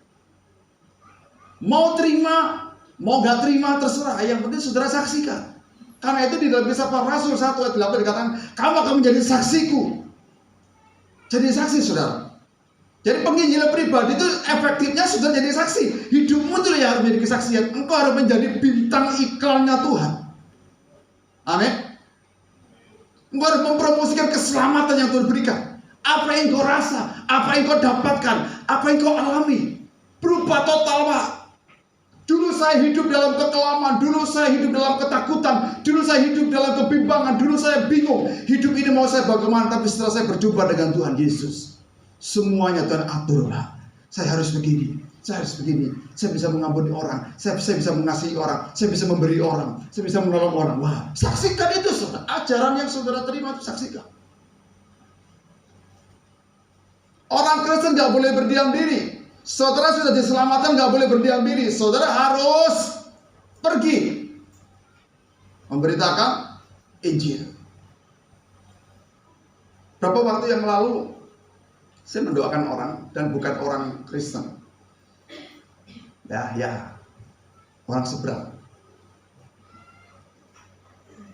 Mau terima, mau gak terima, terserah. Yang penting saudara saksikan. Karena itu di dalam Kisah Para Rasul 1 ayat 8 dikatakan, kamu akan menjadi saksiku. Jadi saksi, saudara. Jadi penginjilan pribadi itu efektifnya sudah jadi saksi. Hidupmu itu yang harus menjadi kesaksian. Engkau harus menjadi bintang iklannya Tuhan. Amin. Engkau harus mempromosikan keselamatan yang Tuhan berikan. Apa yang kau rasa, apa yang kau dapatkan, apa yang kau alami, berubah total, Pak. Dulu saya hidup dalam kekelaman, dulu saya hidup dalam ketakutan, dulu saya hidup dalam kebimbangan, dulu saya bingung. Hidup ini mau saya bagaimana, tapi setelah saya berjumpa dengan Tuhan Yesus, semuanya Tuhan atur, Pak. Saya harus begini, saya harus begini. Saya bisa mengampuni orang, saya bisa mengasihi orang, saya bisa memberi orang, saya bisa menolong orang. Wah, saksikan itu, saudara. Ajaran yang saudara terima itu saksikan. Orang Kristen nggak boleh berdiam diri. Saudara sudah diselamatkan, nggak boleh berdiam diri. Saudara harus pergi memberitakan Injil. Berapa waktu yang lalu saya mendoakan orang dan bukan orang Kristen. Ya, orang seberang.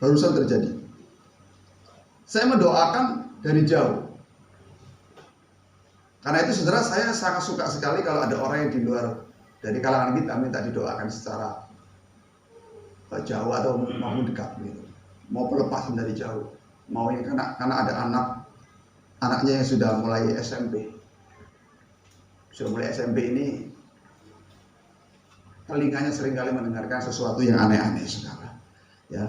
Barusan terjadi. Saya mendoakan dari jauh. Karena itu saudara, saya sangat suka sekali kalau ada orang yang di luar dari kalangan kita minta didoakan secara jauh atau maupun dekat gitu. mau pelepasan dari jauh. Mau ini karena ada anaknya yang sudah mulai SMP. Sudah mulai SMP ini telinganya seringkali mendengarkan sesuatu yang aneh-aneh, saudara. Ya,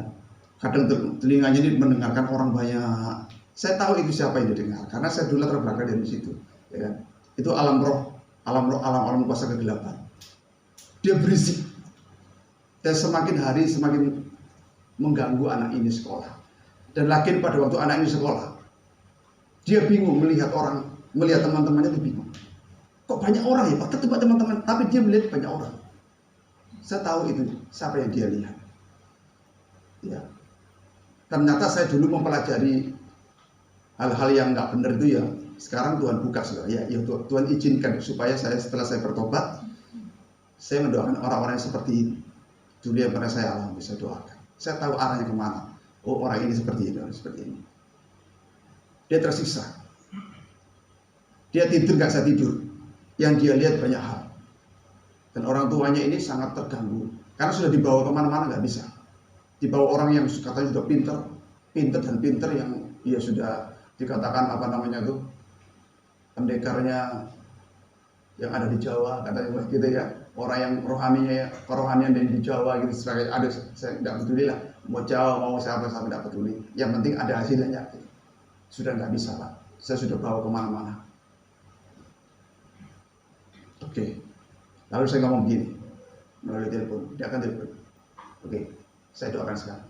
kadang telinganya ini mendengarkan orang banyak. Saya tahu itu siapa yang didengar, karena saya dulu latar belakang dari situ. Ya kan? Itu alam roh, alam kuasa kegelapan. Dia berisik, dan semakin hari semakin mengganggu anak ini sekolah. Dan lagi pada waktu anak ini sekolah, dia bingung melihat teman-temannya itu bingung. Kok banyak orang ya? Pak, ketemu teman-teman, tapi dia melihat banyak orang. Saya tahu itu siapa yang dia lihat. Ya, ternyata saya dulu mempelajari hal-hal yang nggak benar itu ya. Sekarang Tuhan buka, saudara. Ya, Tuhan izinkan supaya setelah saya bertobat, saya mendoakan orang-orang yang seperti ini. Dulu yang pernah saya alami, saya doakan. Saya tahu arahnya kemana. Oh, orang ini seperti ini, orang seperti ini. Dia tersiksa. Dia tidur nggak bisa tidur. Yang dia lihat banyak hal. Dan orang tuanya ini sangat terganggu. Karena sudah dibawa kemana-mana nggak bisa. Dibawa orang yang katanya sudah pinter yang ya sudah dikatakan apa namanya itu pendekarnya yang ada di Jawa, katanya gitu ya. Orang yang kerohanian dan di Jawa gitu sebagai ada, saya tidak peduli lah. Mau Jawa mau siapa saya tidak peduli. Yang penting ada hasilnya. Gitu. Sudah nggak bisa, Pak. Saya sudah bawa kemana-mana. Oke. Lalu saya ngomong begini melalui telepon, dia akan telepon. Oke, saya doakan sekarang.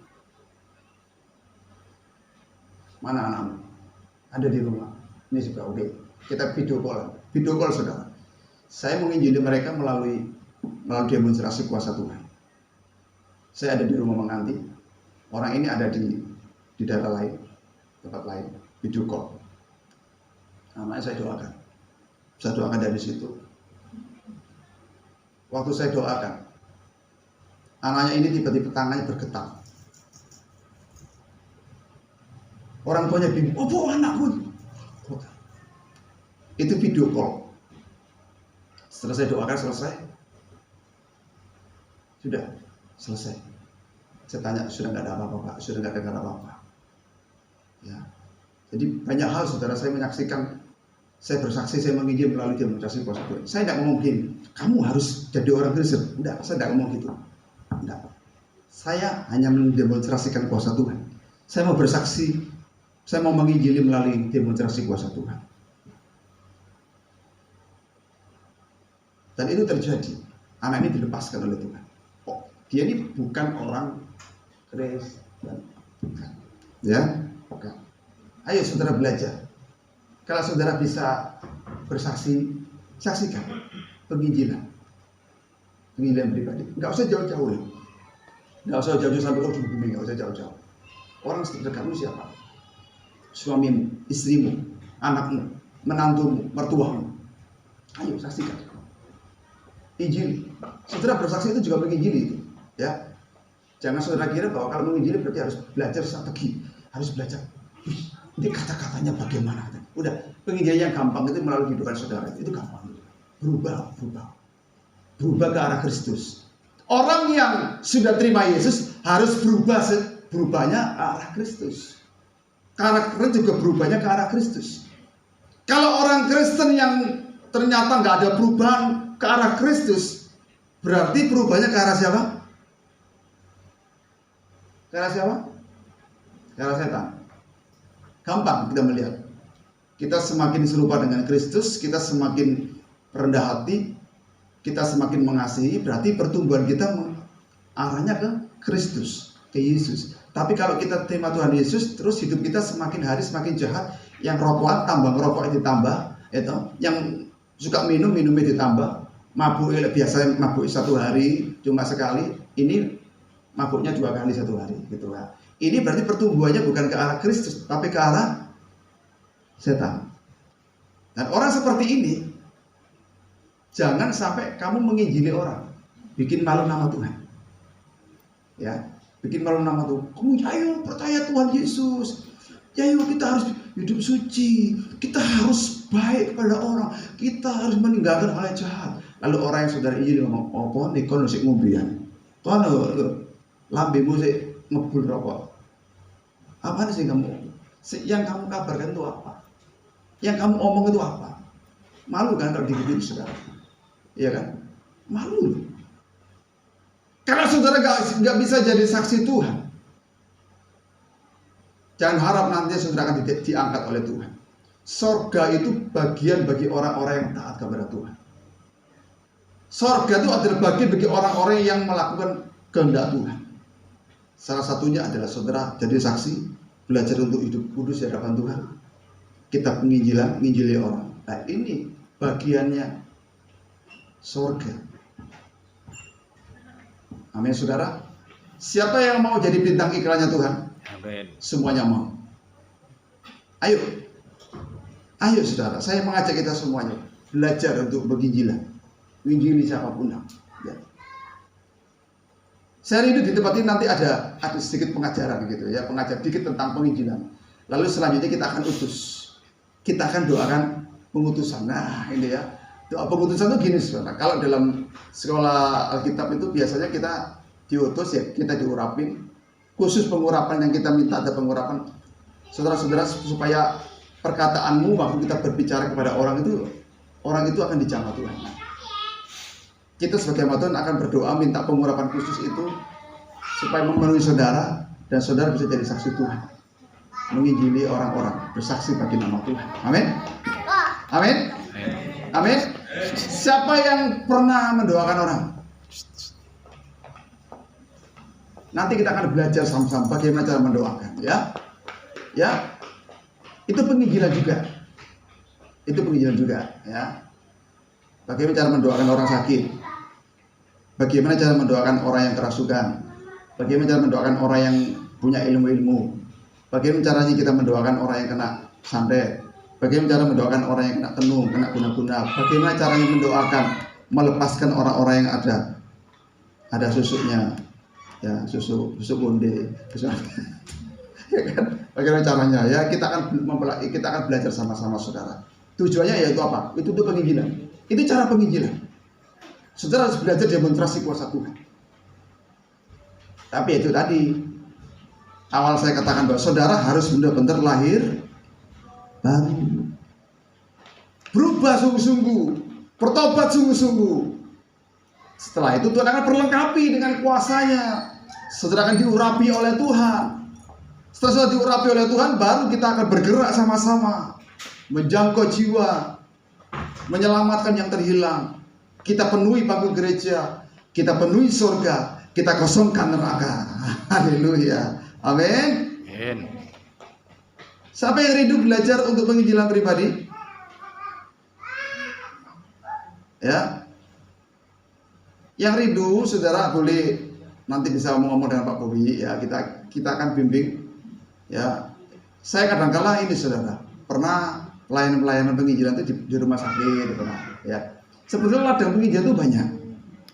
Mana anakmu? Ada di rumah. Ini juga oke. Kita video call saudara. Saya menginjili mereka melalui demonstrasi kuasa Tuhan. Saya ada di rumah menganti. Orang ini ada di daerah lain, tempat lain, video call. Namanya saya doakan. Saya doakan dari situ. Waktu saya doakan, anaknya ini tiba-tiba tangannya bergetar. Orang tuanya bingung, oh anakku. Itu video call. Setelah saya doakan selesai, sudah selesai. Saya tanya, sudah nggak ada apa-apa Pak? Sudah nggak ada apa-apa. Ya. Jadi banyak hal saudara, saya menyaksikan. Saya bersaksi, saya menginjil melalui demonstrasi kuasa Tuhan. Saya tidak ngomong begini, kamu harus jadi orang Kristen. Tidak, saya tidak ngomong gitu. Tidak. Saya hanya mendemonstrasikan kuasa Tuhan. Saya mau bersaksi, saya mau menginjili melalui demonstrasi kuasa Tuhan. Dan itu terjadi. Anak ini dilepaskan oleh Tuhan. Oh, dia ini bukan orang Kristen. Ya, bukan. Ayo saudara belajar. Kalau saudara bisa bersaksi, saksikan penginjilan pribadi. Nggak usah jauh-jauh, nggak usah jauh-jauh sampai di bumi, nggak usah jauh-jauh. Orang sekitar kamu siapa? Suamimu, istrimu, anakmu, menantumu, mertuamu. Ayo saksikan, injili. Saudara bersaksi itu juga menginjili itu, ya. Jangan saudara kira bahwa kalau menginjili berarti harus belajar strategi, harus belajar. Ini kata-katanya bagaimana? Udah, penginjilan yang gampang itu melalui kehidupan saudara itu gampang. Berubah ke arah Kristus. Orang yang sudah terima Yesus harus berubahnya ke arah Kristus. Karakternya juga berubahnya ke arah Kristus. Kalau orang Kristen yang ternyata nggak ada perubahan ke arah Kristus, berarti perubahannya ke arah siapa? Ke arah siapa? Ke arah setan. Gampang kita melihat. Kita semakin serupa dengan Kristus, kita semakin rendah hati, kita semakin mengasihi, berarti pertumbuhan kita arahnya ke Kristus, ke Yesus. Tapi kalau kita terima Tuhan Yesus, terus hidup kita semakin hari semakin jahat. Yang rokokan tambah ngerokok ditambah, itu. Yang suka minumnya ditambah. Mabuk biasa mabuk satu hari cuma sekali, ini mabuknya 2 kali satu hari, gitu lah. Ini berarti pertumbuhannya bukan ke arah Kristus, tapi ke arah setan. Dan orang seperti ini, jangan sampai kamu menginjili orang, bikin malu nama Tuhan. Ya, bikin malu nama Tuhan. Kamu ayo percaya Tuhan Yesus. Ayo kita harus hidup suci. Kita harus baik kepada orang. Kita harus meninggalkan hal yang jahat. Lalu orang yang saudara injili ngomong, "Apa nikon sik ngombean?" Tuhan lambemu sik ngebul rokok. Apa sih yang kamu kabarkan itu apa? Yang kamu omong itu apa? Malu kan kalau digituin saudara? Iya kan? Malu. Karena saudara nggak bisa jadi saksi Tuhan. Jangan harap nanti saudara akan diangkat oleh Tuhan. Sorga itu bagian bagi orang-orang yang taat kepada Tuhan. Sorga itu adalah bagian bagi orang-orang yang melakukan kehendak Tuhan. Salah satunya adalah saudara jadi saksi, belajar untuk hidup kudus di hadapan Tuhan. Kita penginjilan, menginjili orang. Nah ini bagiannya sorga. Amin saudara. Siapa yang mau jadi bintang iklannya Tuhan? Amin. Semuanya mau. Ayo. Ayo saudara, saya mengajak kita semuanya belajar untuk menginjilan. Menginjili siapapun. Ya. Saya rindu di tempat ini nanti ada sedikit pengajaran gitu ya, pengajar dikit tentang penginjilan. Lalu selanjutnya kita akan utus. Kita akan doakan pengutusan. Nah, ini ya. Doa pengutusan itu gini saudara. Kalau dalam sekolah Alkitab itu biasanya kita diutus ya, kita diurapin. Khusus pengurapan yang kita minta ada pengurapan. Saudara-saudara supaya perkataanmu waktu kita berbicara kepada orang itu akan dijamah Tuhan. Kita sebagai hamba Tuhan akan berdoa minta pengurapan khusus itu supaya memenuhi saudara dan saudara bisa jadi saksi Tuhan, menginjili orang-orang, bersaksi bagi nama Tuhan. Amin. Amin. Amin. Siapa yang pernah mendoakan orang? Nanti kita akan belajar sama-sama bagaimana cara mendoakan, ya. Ya. Itu penginjilan juga. Itu penginjilan juga, ya. Bagaimana cara mendoakan orang sakit? Bagaimana cara mendoakan orang yang kerasukan? Bagaimana cara mendoakan orang yang punya ilmu-ilmu? Bagaimana caranya kita mendoakan orang yang kena santet? Bagaimana cara mendoakan orang yang kena tenung, kena guna-guna? Bagaimana caranya mendoakan melepaskan orang-orang yang ada susuknya, ya susu bonde, ya kan? Bagaimana caranya? Ya kita akan belajar sama-sama saudara. Tujuannya yaitu apa? Itu penginjilan. Itu cara penginjilan. Saudara harus belajar demonstrasi kuasa Tuhan. Tapi itu tadi awal saya katakan bahwa saudara harus benar-benar lahir baru, berubah sungguh-sungguh, bertobat sungguh-sungguh. Setelah itu Tuhan akan perlengkapi dengan kuasanya. Saudara akan diurapi oleh Tuhan. Setelah saudara diurapi oleh Tuhan, baru kita akan bergerak sama-sama menjangkau jiwa, menyelamatkan yang terhilang. Kita penuhi bangku gereja, kita penuhi surga, kita kosongkan neraka. Haleluya. Amin. Amin. Siapa yang rindu belajar untuk penginjilan pribadi? Ya. Yang rindu, saudara boleh nanti bisa ngomong dengan Pak Bobi. Ya, kita akan bimbing. Ya. Saya kadang-kala ini saudara pernah pelayanan penginjilan itu di rumah sakit, pernah. Ya. Sebetulnya ladang penginjilan itu banyak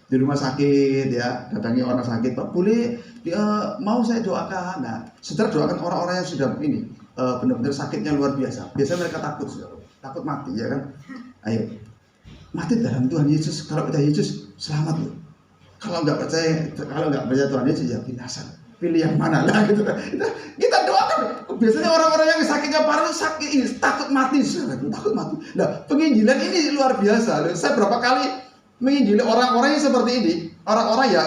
di rumah sakit, ya, datangi orang sakit, Pak boleh mau saya doakan. Nah, saudara doakan orang-orang yang sudah ini benar-benar sakitnya luar biasa. Biasanya mereka takut, saudara, takut mati, ya kan? Ayo, mati dalam Tuhan Yesus. Kalau percaya Yesus selamat loh. Kalau nggak percaya Tuhan Yesus ya binasa. Pilih yang mana lah gitu. Kita doakan. Biasanya orang-orang yang sakitnya parah sakit ini takut mati, saudara, takut mati. Nah, penginjilan ini luar biasa. Saya berapa kali menginjili orang-orang yang seperti ini, orang-orang ya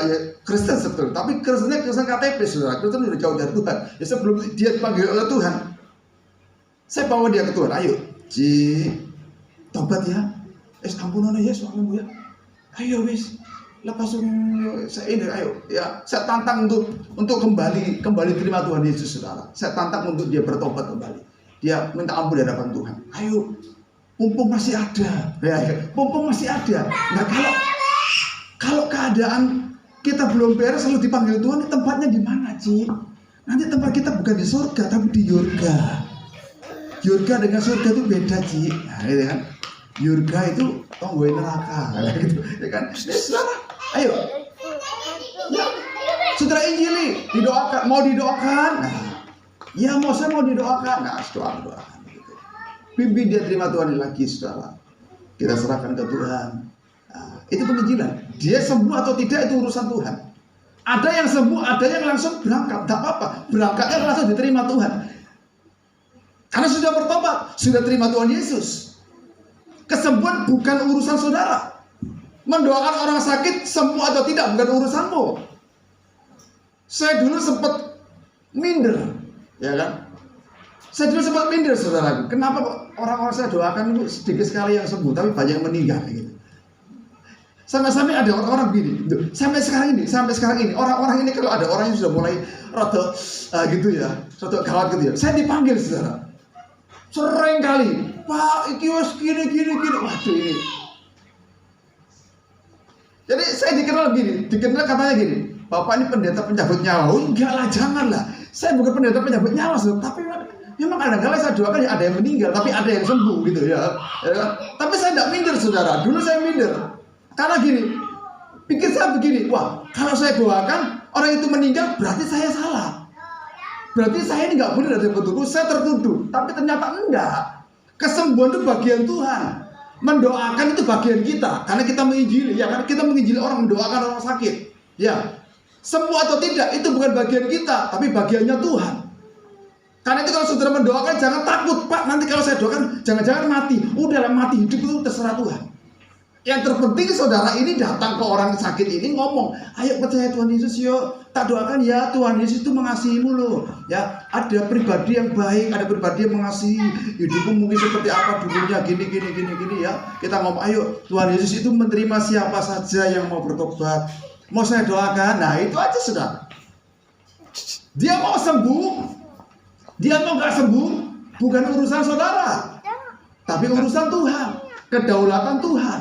Kristen sebetulnya, tapi Kristen KTP, saudara. Kristen udah jauh dari Tuhan. Ya sebelum dia dipanggil oleh Tuhan, saya bawa dia ke Tuhan. Ayo, tobat ya. Ampunan ya suamimu ya. Ayo wis, lepas saya ini, ayo ya. Saya tantang untuk kembali terima Tuhan Yesus, saudara. Saya tantang untuk dia bertobat kembali. Dia minta ampun di hadapan Tuhan. Ayo. Mumpung masih ada, mumpung masih ada. Nah kalau keadaan kita belum beres lalu dipanggil Tuhan, tempatnya di mana, Ci? Nanti tempat kita bukan di surga tapi di Yurga. Yurga dengan surga itu beda, Ci. Nah, gitu kan? Yurga itu tonggoi neraka, gitu, ya kan? Saudara, ayo, ya, saudara injili, didoakan, mau didoakan. Nah, ya saya mau didoakan. Nah, doa. Pimpin dia terima Tuhan lagi, saudara. Kita serahkan ke Tuhan. Nah, itu penginjilan. Dia sembuh atau tidak itu urusan Tuhan. Ada yang sembuh, ada yang langsung berangkat, tak apa-apa. Berangkatnya langsung diterima Tuhan. Karena sudah bertobat, sudah terima Tuhan Yesus. Kesembuhan bukan urusan saudara. Mendoakan orang sakit sembuh atau tidak bukan urusanmu. Saya dulu sempat minder, ya kan? Saya dulu sempat minder, saudara. Kenapa kok orang-orang saya doakan itu sedikit sekali yang sembuh, tapi banyak yang meninggal gitu. Sampai-sampai ada orang-orang begini, sampai sekarang ini orang-orang ini kalau ada orang yang sudah mulai rada gitu ya, rada gawat gitu ya, saya dipanggil saudara, sering kali, Pak, iki wis gini, waduh ini. Jadi saya dikenal katanya gini, Bapak ini pendeta pencabut nyawa. Oh enggak lah, janganlah, saya bukan pendeta pencabut nyawa, saudara. Tapi memang kadang-kadang saya doakan ya ada yang meninggal, tapi ada yang sembuh gitu ya. Tapi saya tidak minder saudara, dulu saya minder. Karena gini, pikir saya begini, wah kalau saya doakan orang itu meninggal berarti saya salah. Berarti saya ini nggak benar dari bentukku, saya tertuduh. Tapi ternyata enggak. Kesembuhan itu bagian Tuhan. Mendoakan itu bagian kita. Karena kita menginjili, ya kan? Kita menginjili orang, mendoakan orang sakit. Ya, sembuh atau tidak itu bukan bagian kita, tapi bagiannya Tuhan. Karena itu kalau saudara mendoakan jangan takut, Pak. Nanti kalau saya doakan jangan-jangan mati. Udahlah, mati hidup itu terserah Tuhan. Yang terpenting saudara ini datang ke orang sakit ini ngomong, ayo percaya Tuhan Yesus yuk, tak doakan ya Tuhan Yesus itu mengasihimu loh. Ya, ada pribadi yang baik, ada pribadi yang mengasihi, hidupmu mungkin seperti apa dulunya, gini ya. Kita ngomong, ayo Tuhan Yesus itu menerima siapa saja yang mau bertobat. Mau saya doakan, nah itu aja sudah. Dia mau sembuh, dia mau gak sembuh, bukan urusan saudara, tapi urusan Tuhan, kedaulatan Tuhan.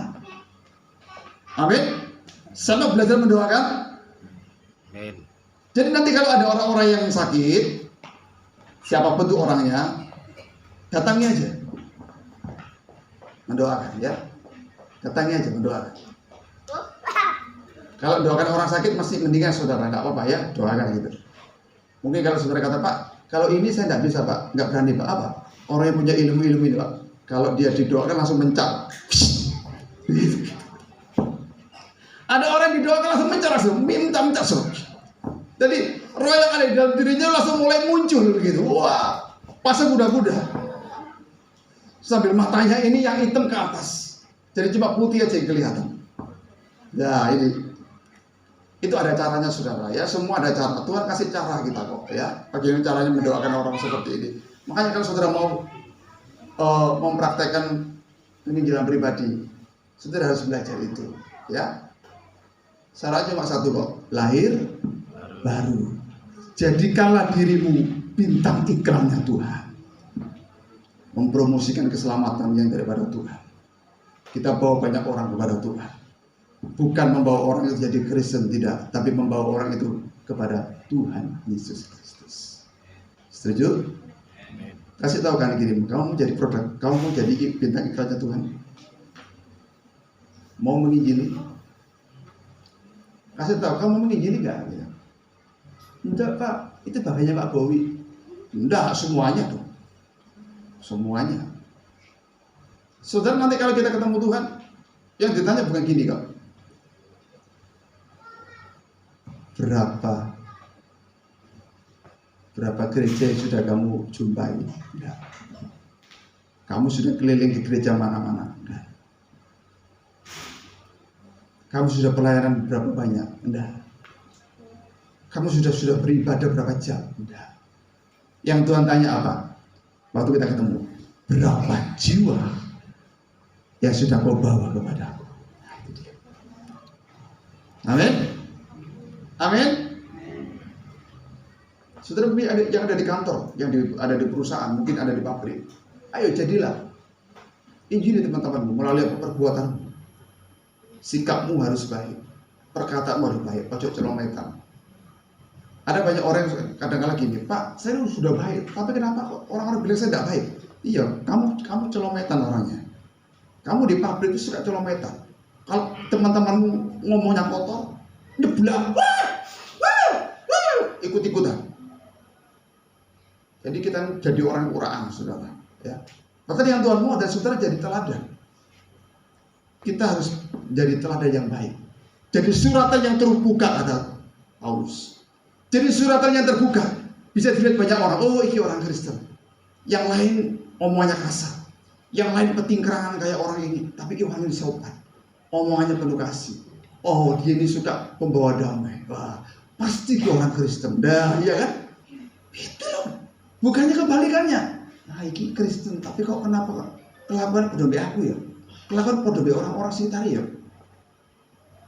Amin. Sama belajar mendoakan. Amin. Jadi nanti kalau ada orang-orang yang sakit, siapapun itu orangnya, datangi aja, mendoakan ya. Datangi aja mendoakan. Kalau doakan orang sakit masih mendingan saudara, nggak apa-apa ya, doakan gitu. Mungkin kalau saudara kata, Pak, kalau ini saya nggak bisa Pak, nggak berani Pak. Apa? Orang yang punya ilmu ini Pak, kalau dia didoakan langsung mencar. Ada orang yang didoakan langsung mencar, langsung minta. Jadi roh yang ada di dalam dirinya langsung mulai muncul begitu. Wah, pasang kuda-kuda. Sambil matanya ini yang hitam ke atas. Jadi cuma putih aja yang kelihatan. Nah ini. Itu ada caranya saudara ya. Semua ada cara. Tuhan kasih cara kita kok ya. Bagaimana caranya mendoakan orang seperti ini. Makanya kalau saudara mau mempraktekkan penginjilan pribadi, saudara harus belajar itu ya. Syaratnya cuma satu kok, lahir baru. Jadikanlah dirimu bintang iklannya Tuhan. Mempromosikan keselamatan yang daripada Tuhan. Kita bawa banyak orang kepada Tuhan. Bukan membawa orang itu jadi Kristen, tidak, tapi membawa orang itu kepada Tuhan Yesus Kristus. Setuju? Kasih tahu kan dirimu, kamu menjadi produk, kamu mau jadi bintang iklannya Tuhan. Mau menginjili? Kasih tahu, kamu menginjili nggak? Ya. Enggak Pak, itu bagiannya Pak Bowi. Enggak, semuanya tuh, semuanya. Saudara nanti kalau kita ketemu Tuhan, yang ditanya bukan gini kok. Berapa gereja yang sudah kamu jumpai? Enggak. Kamu sudah keliling di gereja mana-mana? Enggak. Kamu sudah pelayanan berapa banyak? Enggak. Kamu sudah beribadah berapa jam? Enggak. Yang Tuhan tanya apa? Waktu kita ketemu, berapa jiwa yang sudah kau bawa kepadaku? Nah, itu dia. Amin. Amin. Saudara yang ada di kantor, yang ada di perusahaan, mungkin ada di pabrik. Ayo jadilah injili teman-temanmu melalui perbuatanmu. Sikapmu harus baik, perkataanmu harus baik, ojo celometan. Ada banyak orang yang kadang-kadang gini, Pak, saya sudah baik, tapi kenapa kok orang-orang bilang saya tidak baik? Iya, kamu celometan orangnya. Kamu di pabrik itu suka celometan. Kalau teman-temanmu ngomongnya kotor, nyeblak, ikut-ikutan. Jadi kita jadi orang kurang, saudara. Ya. Pertanyaan Tuhan mau dan saudara jadi teladan. Kita harus jadi teladan yang baik. Jadi suratan yang terbuka ada Paulus. Jadi suratannya terbuka, bisa dilihat banyak orang. Oh, ini orang Kristen. Yang lain omongannya kasar, yang lain petingkerangan kayak orang ini. Tapi Yohanes ini sopan, omongannya penuh kasih. Oh, dia ini suka pembawa damai. Wah, pasti dia orang Kristen. Dah, iya kan? Itu loh. Bukannya kebalikannya. Nah, ini Kristen, tapi kok kenapa kelakuan podo mbek aku ya? Kelakuan podo mbek orang-orang sekitar ya?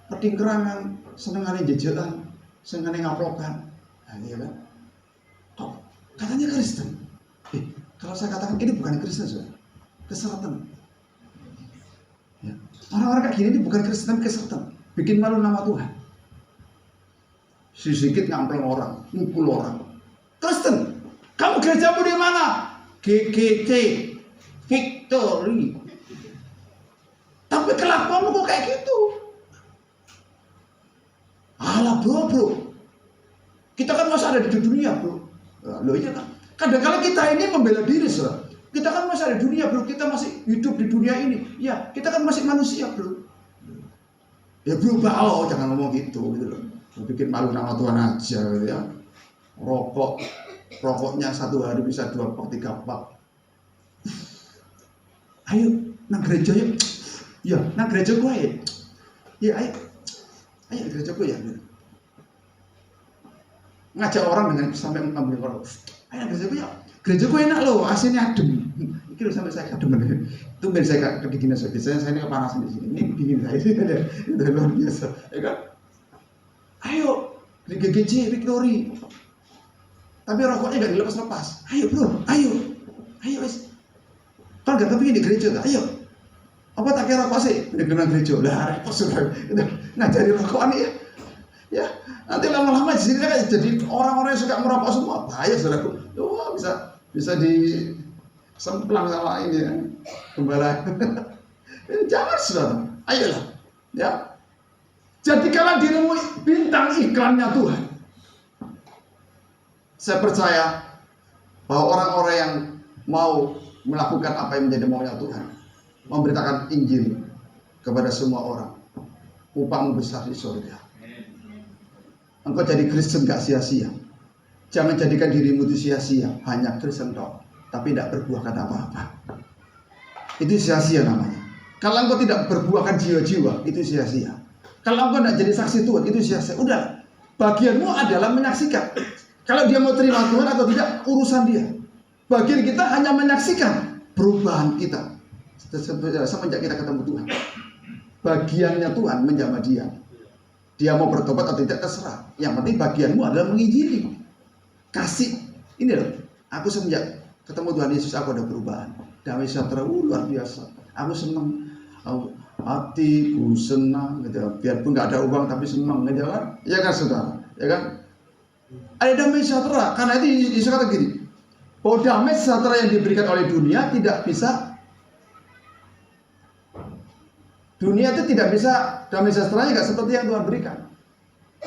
Petingkerangan, senengane jejekan, senengane ngaplokan. Nah, iya kan? Kok katanya Kristen? Kalau saya katakan ini bukan Kristen, saudara. Keseratan. Ya. Orang-orang kayak gini ini bukan Kristen, tapi keseratan. Bikin malu nama Tuhan. Sedikit ngampleng orang, mukul orang. Kristen, kamu gerejamu di mana? GGC Victory. Tapi kelakuanmu kok kayak gitu? Alah bro. Kita kan masih ada di dunia bro. Loh iya kan? Kadang-kadang kita ini membela diri saudara. Kita kan masih ada di dunia bro. Kita masih hidup di dunia ini. Ya kita kan masih manusia bro. Ya berubah, oh jangan ngomong gitu loh. Bikin malu nama Tuhan aja gitu ya. Rokoknya satu hari bisa 2 pak, 3 pak. Ayo nang gereja yuk. Ya nang gereja gue ya. Ya ayo gereja gue ya. Ngajak orang dengan sampai mengambil rokok. Ayo gereja gue ya. Gereja gue enak loh, AC-nya adem. Ini loh sampai saya adem. Itu biar saya kedinginan biasanya saya ini kepanasan di sini. Ini dingin saya ini luar biasa, ya kan? Ayo di GGC Victory. Tapi rokoknya nggak dilepas-lepas. Ayo bro, ayo wes. Kan nggak kepingin di gereja, ayo. Apa tak kira rokok sih? Di gereja. Lah repot sudah. Ngajari rokok nih ya. Ya, nanti lama-lama di sini kan jadi orang-orang yang suka merokok semua. Bahaya saudaraku. Wah, bisa di semplang sama ini ya. Gembala. Jangan saudara. Ayolah. Ya. Jadikanlah dirimu bintang iklannya Tuhan. Saya percaya bahwa orang-orang yang mau melakukan apa yang menjadi maunya Tuhan, memberitakan Injil kepada semua orang, upahmu besar di surga. Engkau jadi Kristen gak sia-sia. Jangan jadikan dirimu itu sia-sia, hanya Kristen tok, tapi tidak berbuahkan apa-apa. Itu sia-sia namanya. Kalau engkau tidak berbuahkan jiwa-jiwa, itu sia-sia. Kalau engkau tidak jadi saksi Tuhan, itu sia-sia. Udah, bagianmu adalah menyaksikan. Kalau dia mau terima Tuhan atau tidak, urusan dia. Bagian kita hanya menyaksikan perubahan kita semenjak kita ketemu Tuhan. Bagiannya Tuhan menjamah dia. Dia mau bertobat atau tidak terserah. Yang penting bagianmu adalah menginjili. Kasih. Ini loh. Aku semenjak ketemu Tuhan Yesus aku ada perubahan. Damai sejahtera luar biasa. Aku senang. Hatiku senang. Gitu. Biarpun nggak ada uang tapi senang. Gitu kan? Ya kan saudara? Ya kan? Ada damai sejahtera. Karena itu Yesus kata gini. Bahwa damai sejahtera yang diberikan oleh dunia tidak bisa. Dunia itu tidak bisa, damai sejahteranya nggak seperti yang Tuhan berikan.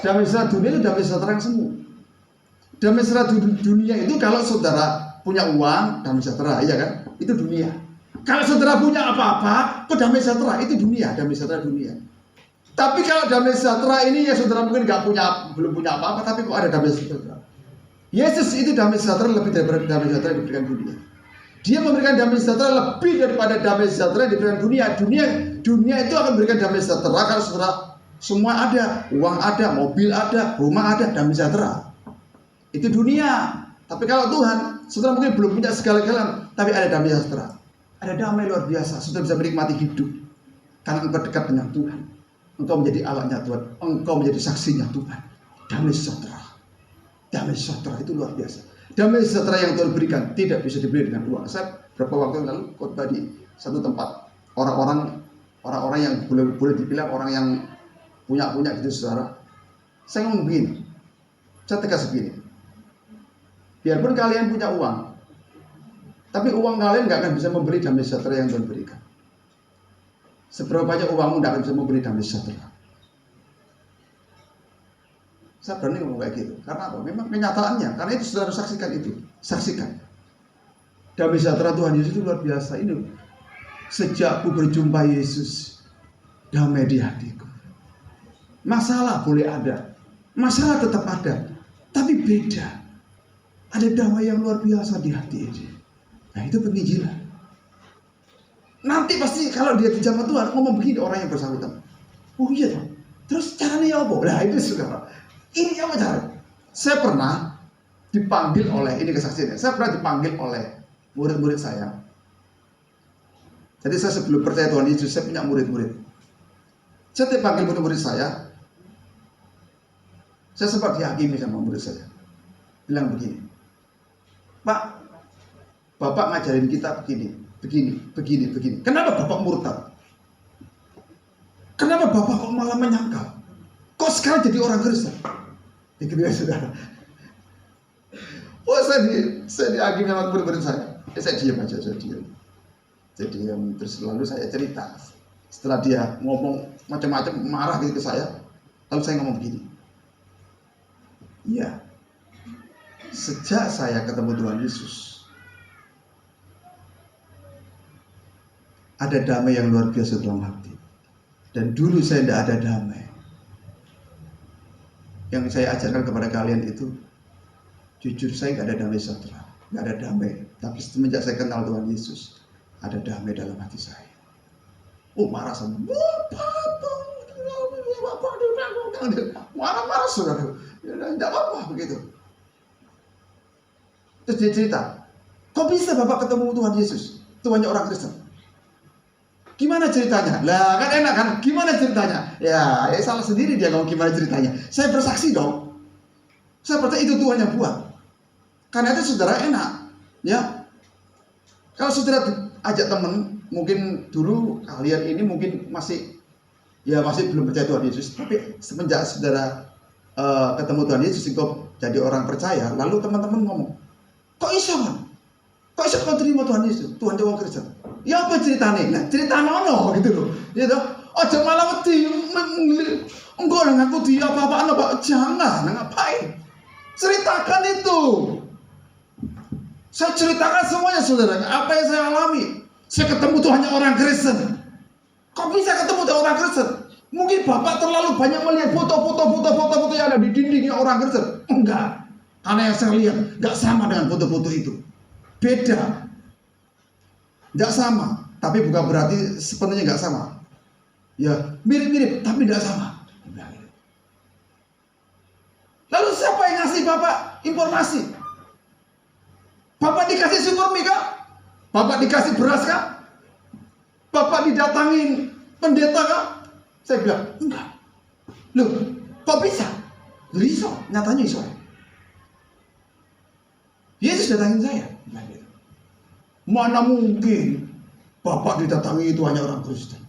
Damai sejahtera dunia itu damai sejahtera yang semu. Damai sejahtera dunia itu kalau saudara punya uang, damai sejahtera, iya kan? Itu dunia. Kalau saudara punya apa-apa, kok damai sejahtera? Itu dunia, damai sejahtera dunia. Tapi kalau damai sejahtera ini ya saudara mungkin belum punya apa-apa, tapi kok ada damai sejahtera. Yesus itu damai sejahtera lebih daripada damai sejahtera yang diberikan dunia. Dia memberikan damai sejahtera lebih daripada damai sejahtera yang diberikan dunia. Dunia itu akan memberikan damai sejahtera kalau saudara semua ada, uang ada, mobil ada, rumah ada, damai sejahtera. Itu dunia. Tapi kalau Tuhan, saudara mungkin belum punya segala-galanya, tapi ada damai sejahtera. Ada damai luar biasa. Saudara bisa menikmati hidup karena engkau dekat dengan Tuhan. Engkau menjadi alatnya Tuhan. Engkau menjadi saksinya Tuhan. Damai sejahtera. Damai sejahtera itu luar biasa. Damai sejahtera yang Tuhan berikan tidak bisa dibeli dengan uang. Saya beberapa waktu lalu khotbah di satu tempat, orang-orang yang boleh dibilang orang yang punya gitu saudara. Saya ngomong begini, saya tegas begini. Biarpun kalian punya uang, tapi uang kalian nggak akan bisa memberi damai sejahtera yang Tuhan berikan. Seberapa banyak uangmu nggak akan bisa memberi damai sejahtera. Saya berani ngomong kayak gitu. Karena apa? Memang kenyataannya. Karena itu saudara saksikan itu. Saksikan. Damai sejahtera Tuhan Yesus itu luar biasa. Ini sejak aku berjumpa Yesus, damai di hatiku. Masalah boleh ada. Masalah tetap ada, tapi beda. Ada damai yang luar biasa di hati ini. Nah, itu penginjilan. Nanti pasti kalau dia dijamah Tuhan ngomong begini orang yang bersangkutan. Oh iya toh. Terus caranya apa? Nah itu saudara. Ini apa cara? Saya pernah dipanggil oleh, ini kesaksiannya. Saya pernah dipanggil oleh murid-murid saya. Jadi saya sebelum percaya Tuhan Yesus, saya punya murid-murid. Saya dipanggil murid-murid saya. Saya sempat dihakimi sama murid saya. Bilang begini, Pak, Bapak ngajarin kita begini. Kenapa Bapak murtad? Kenapa Bapak kok malah menyangkal? Kok sekarang jadi orang Kristen? Begitu ya saudara. Oh saya dihakimi sama murid-murid saya. Saya diam aja, saya diam. Terus lalu saya cerita. Setelah dia ngomong macam-macam, marah gitu ke saya, lalu saya ngomong begini. Iya, sejak saya ketemu Tuhan Yesus, ada damai yang luar biasa dalam hati. Dan dulu saya tidak ada damai. Yang saya ajarkan kepada kalian itu, jujur saya nggak ada damai sejahtera, nggak ada damai. Tapi semenjak saya kenal Tuhan Yesus, ada damai dalam hati saya. Oh marah sama, marah saudara, tidak apa-apa begitu. Terus dia cerita, kok bisa Bapak ketemu Tuhan Yesus? Tuhannya orang Kristen. Gimana ceritanya? Lah kan enak kan? Gimana ceritanya? Ya salah sendiri dia ngomong gimana ceritanya. Saya bersaksi dong. Saya percaya itu Tuhan yang buat. Karena itu saudara enak, ya. Kalau saudara ajak teman, mungkin dulu kalian ini mungkin masih belum percaya Tuhan Yesus. Tapi semenjak saudara ketemu Tuhan Yesus, kok jadi orang percaya. Lalu teman-teman ngomong, kok iso kan? Kok iso kau terima Tuhan Yesus? Tuhan Jawa Kristen. Ya apa ceritanya? Nah cerita nono gitu loh. Gitu. Aja malah wedi. Enggak lah ngaku dia apa-apaan Pak. Jangan, ngapain? Ceritakan itu. Saya ceritakan semuanya saudara. Apa yang saya alami. Saya ketemu Tuhannya orang Kristen. Kok bisa ketemu dengan orang Kristen? Mungkin Bapak terlalu banyak melihat foto-foto yang ada di dindingnya orang Kristen. Enggak. Karena yang saya lihat enggak sama dengan foto-foto itu. Beda. Enggak sama. Tapi bukan berarti sepenuhnya enggak sama. Ya, mirip-mirip tapi enggak sama. Lalu siapa yang ngasih Bapak informasi? Bapak dikasih sumber mie kah? Bapak dikasih beras kah? Bapak didatangin pendeta kah? Saya bilang, enggak. Loh, kok bisa? Iso, nyatanya iso. Yesus datangin saya. Mana mungkin Bapak didatangi itu hanya orang Kristen?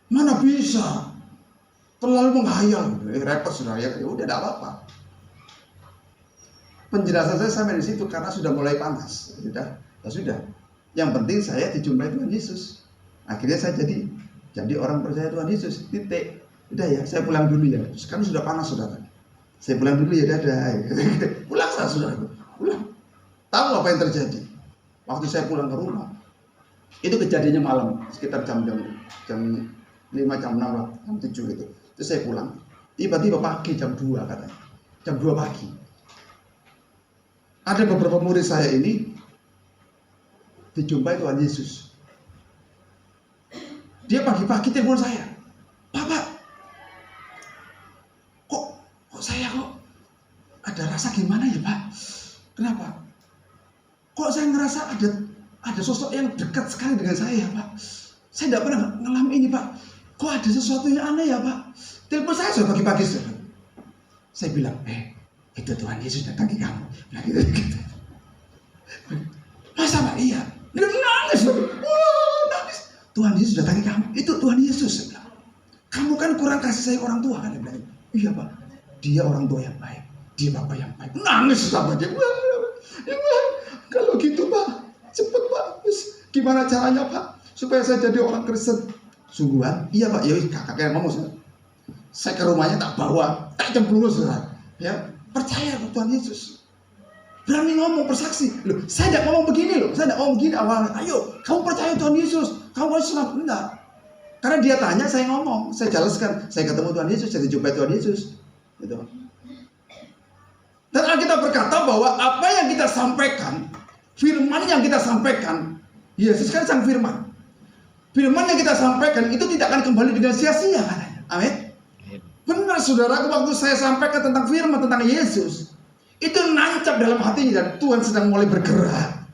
Mana bisa? Terlalu menghayal. Repot saudara ya. Udah tidak apa-apa. Penjelasan saya sampai di situ karena sudah mulai panas. Ya sudah. Yang penting saya dijumpai Tuhan Yesus. Akhirnya saya jadi orang percaya Tuhan Yesus. Titik. Udah ya, saya pulang dulu ya. Sekarang sudah panas saudara. Saya pulang dulu ya, dadah. Pulang saya saudara. Pulang. Tahu apa yang terjadi? Waktu saya pulang ke rumah, itu kejadiannya malam, sekitar jam 5, jam 6 lah, jam 7 gitu. Terus saya pulang. Tiba-tiba pagi jam 2 katanya. Jam 2 pagi. Ada beberapa murid saya ini dijumpai Tuhan Yesus. Dia pagi-pagi telepon saya, Bapak, kok saya ada rasa gimana ya Pak? Kenapa? Kok saya ngerasa ada sosok yang dekat sekali dengan saya Pak? Saya tidak pernah ngalamin ini Pak. Kok ada sesuatu yang aneh ya Pak? Telepon saya sudah pagi-pagi sudah. Saya bilang, itu Tuhan Yesus datang ke kamu. Nah, gitu. Masa Pak? Iya. Dia nangis. Nangis. Tuhan Yesus datang ke kamu. Itu Tuhan Yesus. Saya bilang. Kamu kan kurang kasih sayang orang tua kan? Dia bilang, iya Pak. Dia orang tua yang baik. Dia Bapak yang baik. Nangis sama dia. Kalau gitu Pak, cepet Pak. Terus, gimana caranya Pak? Supaya saya jadi orang Kristen. Sungguhan? Iya Pak. Ya kakak yang ngomong. Saya ke rumahnya tak bawa. Tak cemplung saudara. Ya. Percaya ke Tuhan Yesus. Berani ngomong, bersaksi. Loh, saya tidak ngomong begini loh. Saya tidak ngomong begini awalnya. Ayo, kamu percaya Tuhan Yesus. Kamu harus selamat. Enggak. Karena dia tanya, saya ngomong. Saya jelaskan. Saya ketemu Tuhan Yesus. Saya dijumpai Tuhan Yesus. Gitu. Dan Alkitab berkata bahwa apa yang kita sampaikan, firman yang kita sampaikan, Yesus kan sang firman. Firman yang kita sampaikan itu tidak akan kembali dengan sia-sia katanya. Amin. Benar saudara, waktu saya sampaikan tentang firman, tentang Yesus, itu nancap dalam hatinya dan Tuhan sedang mulai bergerak.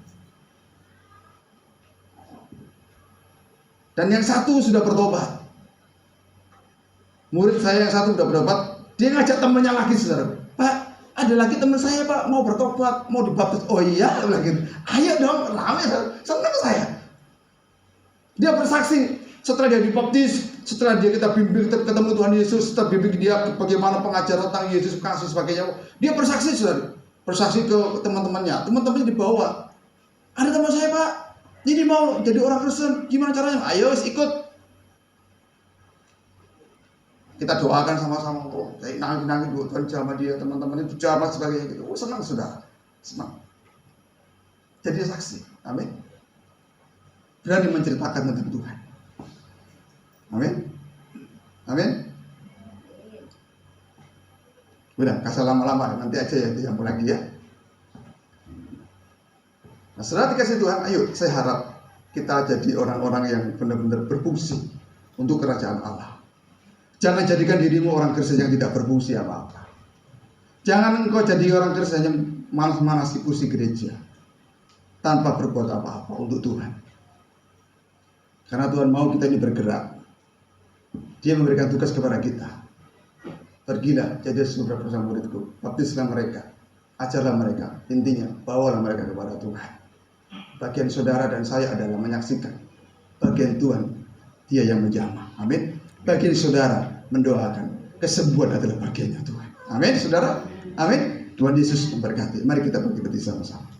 Dan yang satu sudah bertobat. Murid saya yang satu sudah bertobat, dia ngajak temannya lagi saudara. Pak, ada lagi teman saya Pak, mau bertobat, mau dibaptis. Oh iya, lagi. Ayo dong, ramai, senang saya. Dia bersaksi setelah dia dibaptis, setelah dia kita bimbing ketemu Tuhan Yesus, kita bimbing dia bagaimana pengajaran tentang Yesus, kasih sebagainya. Dia bersaksi saudara, bersaksi ke teman-temannya. Teman-temannya dibawa. Ada teman saya Pak, ini mau jadi orang Kristen, gimana caranya? Ayo ikut. Kita doakan sama-sama. Oh, saya nangis Tuhan sama dia, teman-teman itu jamaah sebagainya gitu. Oh, senang sudah, senang. Jadi saksi, amin. Berani menceritakan tentang Tuhan, amin, amin. Udah, kasih lama-lama, nanti aja ya yang lagi ya. Nah, setelah dikasih Tuhan, ayo, saya harap kita jadi orang-orang yang benar-benar berfungsi untuk kerajaan Allah. Jangan jadikan dirimu orang Kristen yang tidak berfungsi apa-apa. Jangan engkau jadi orang Kristen yang malas-malas di kursi gereja tanpa berbuat apa-apa untuk Tuhan. Karena Tuhan mau kita ini bergerak. Dia memberikan tugas kepada kita. Pergilah, jadi beberapa muridku, baptislah mereka, ajarlah mereka, intinya bawalah mereka kepada Tuhan. Bagian saudara dan saya adalah menyaksikan. Bagian Tuhan, Dia yang menjamah. Amin. Bagian saudara mendoakan. Kesembuhan adalah bagiannya Tuhan. Amin, saudara. Amin. Tuhan Yesus memberkati. Mari kita berkati sama-sama.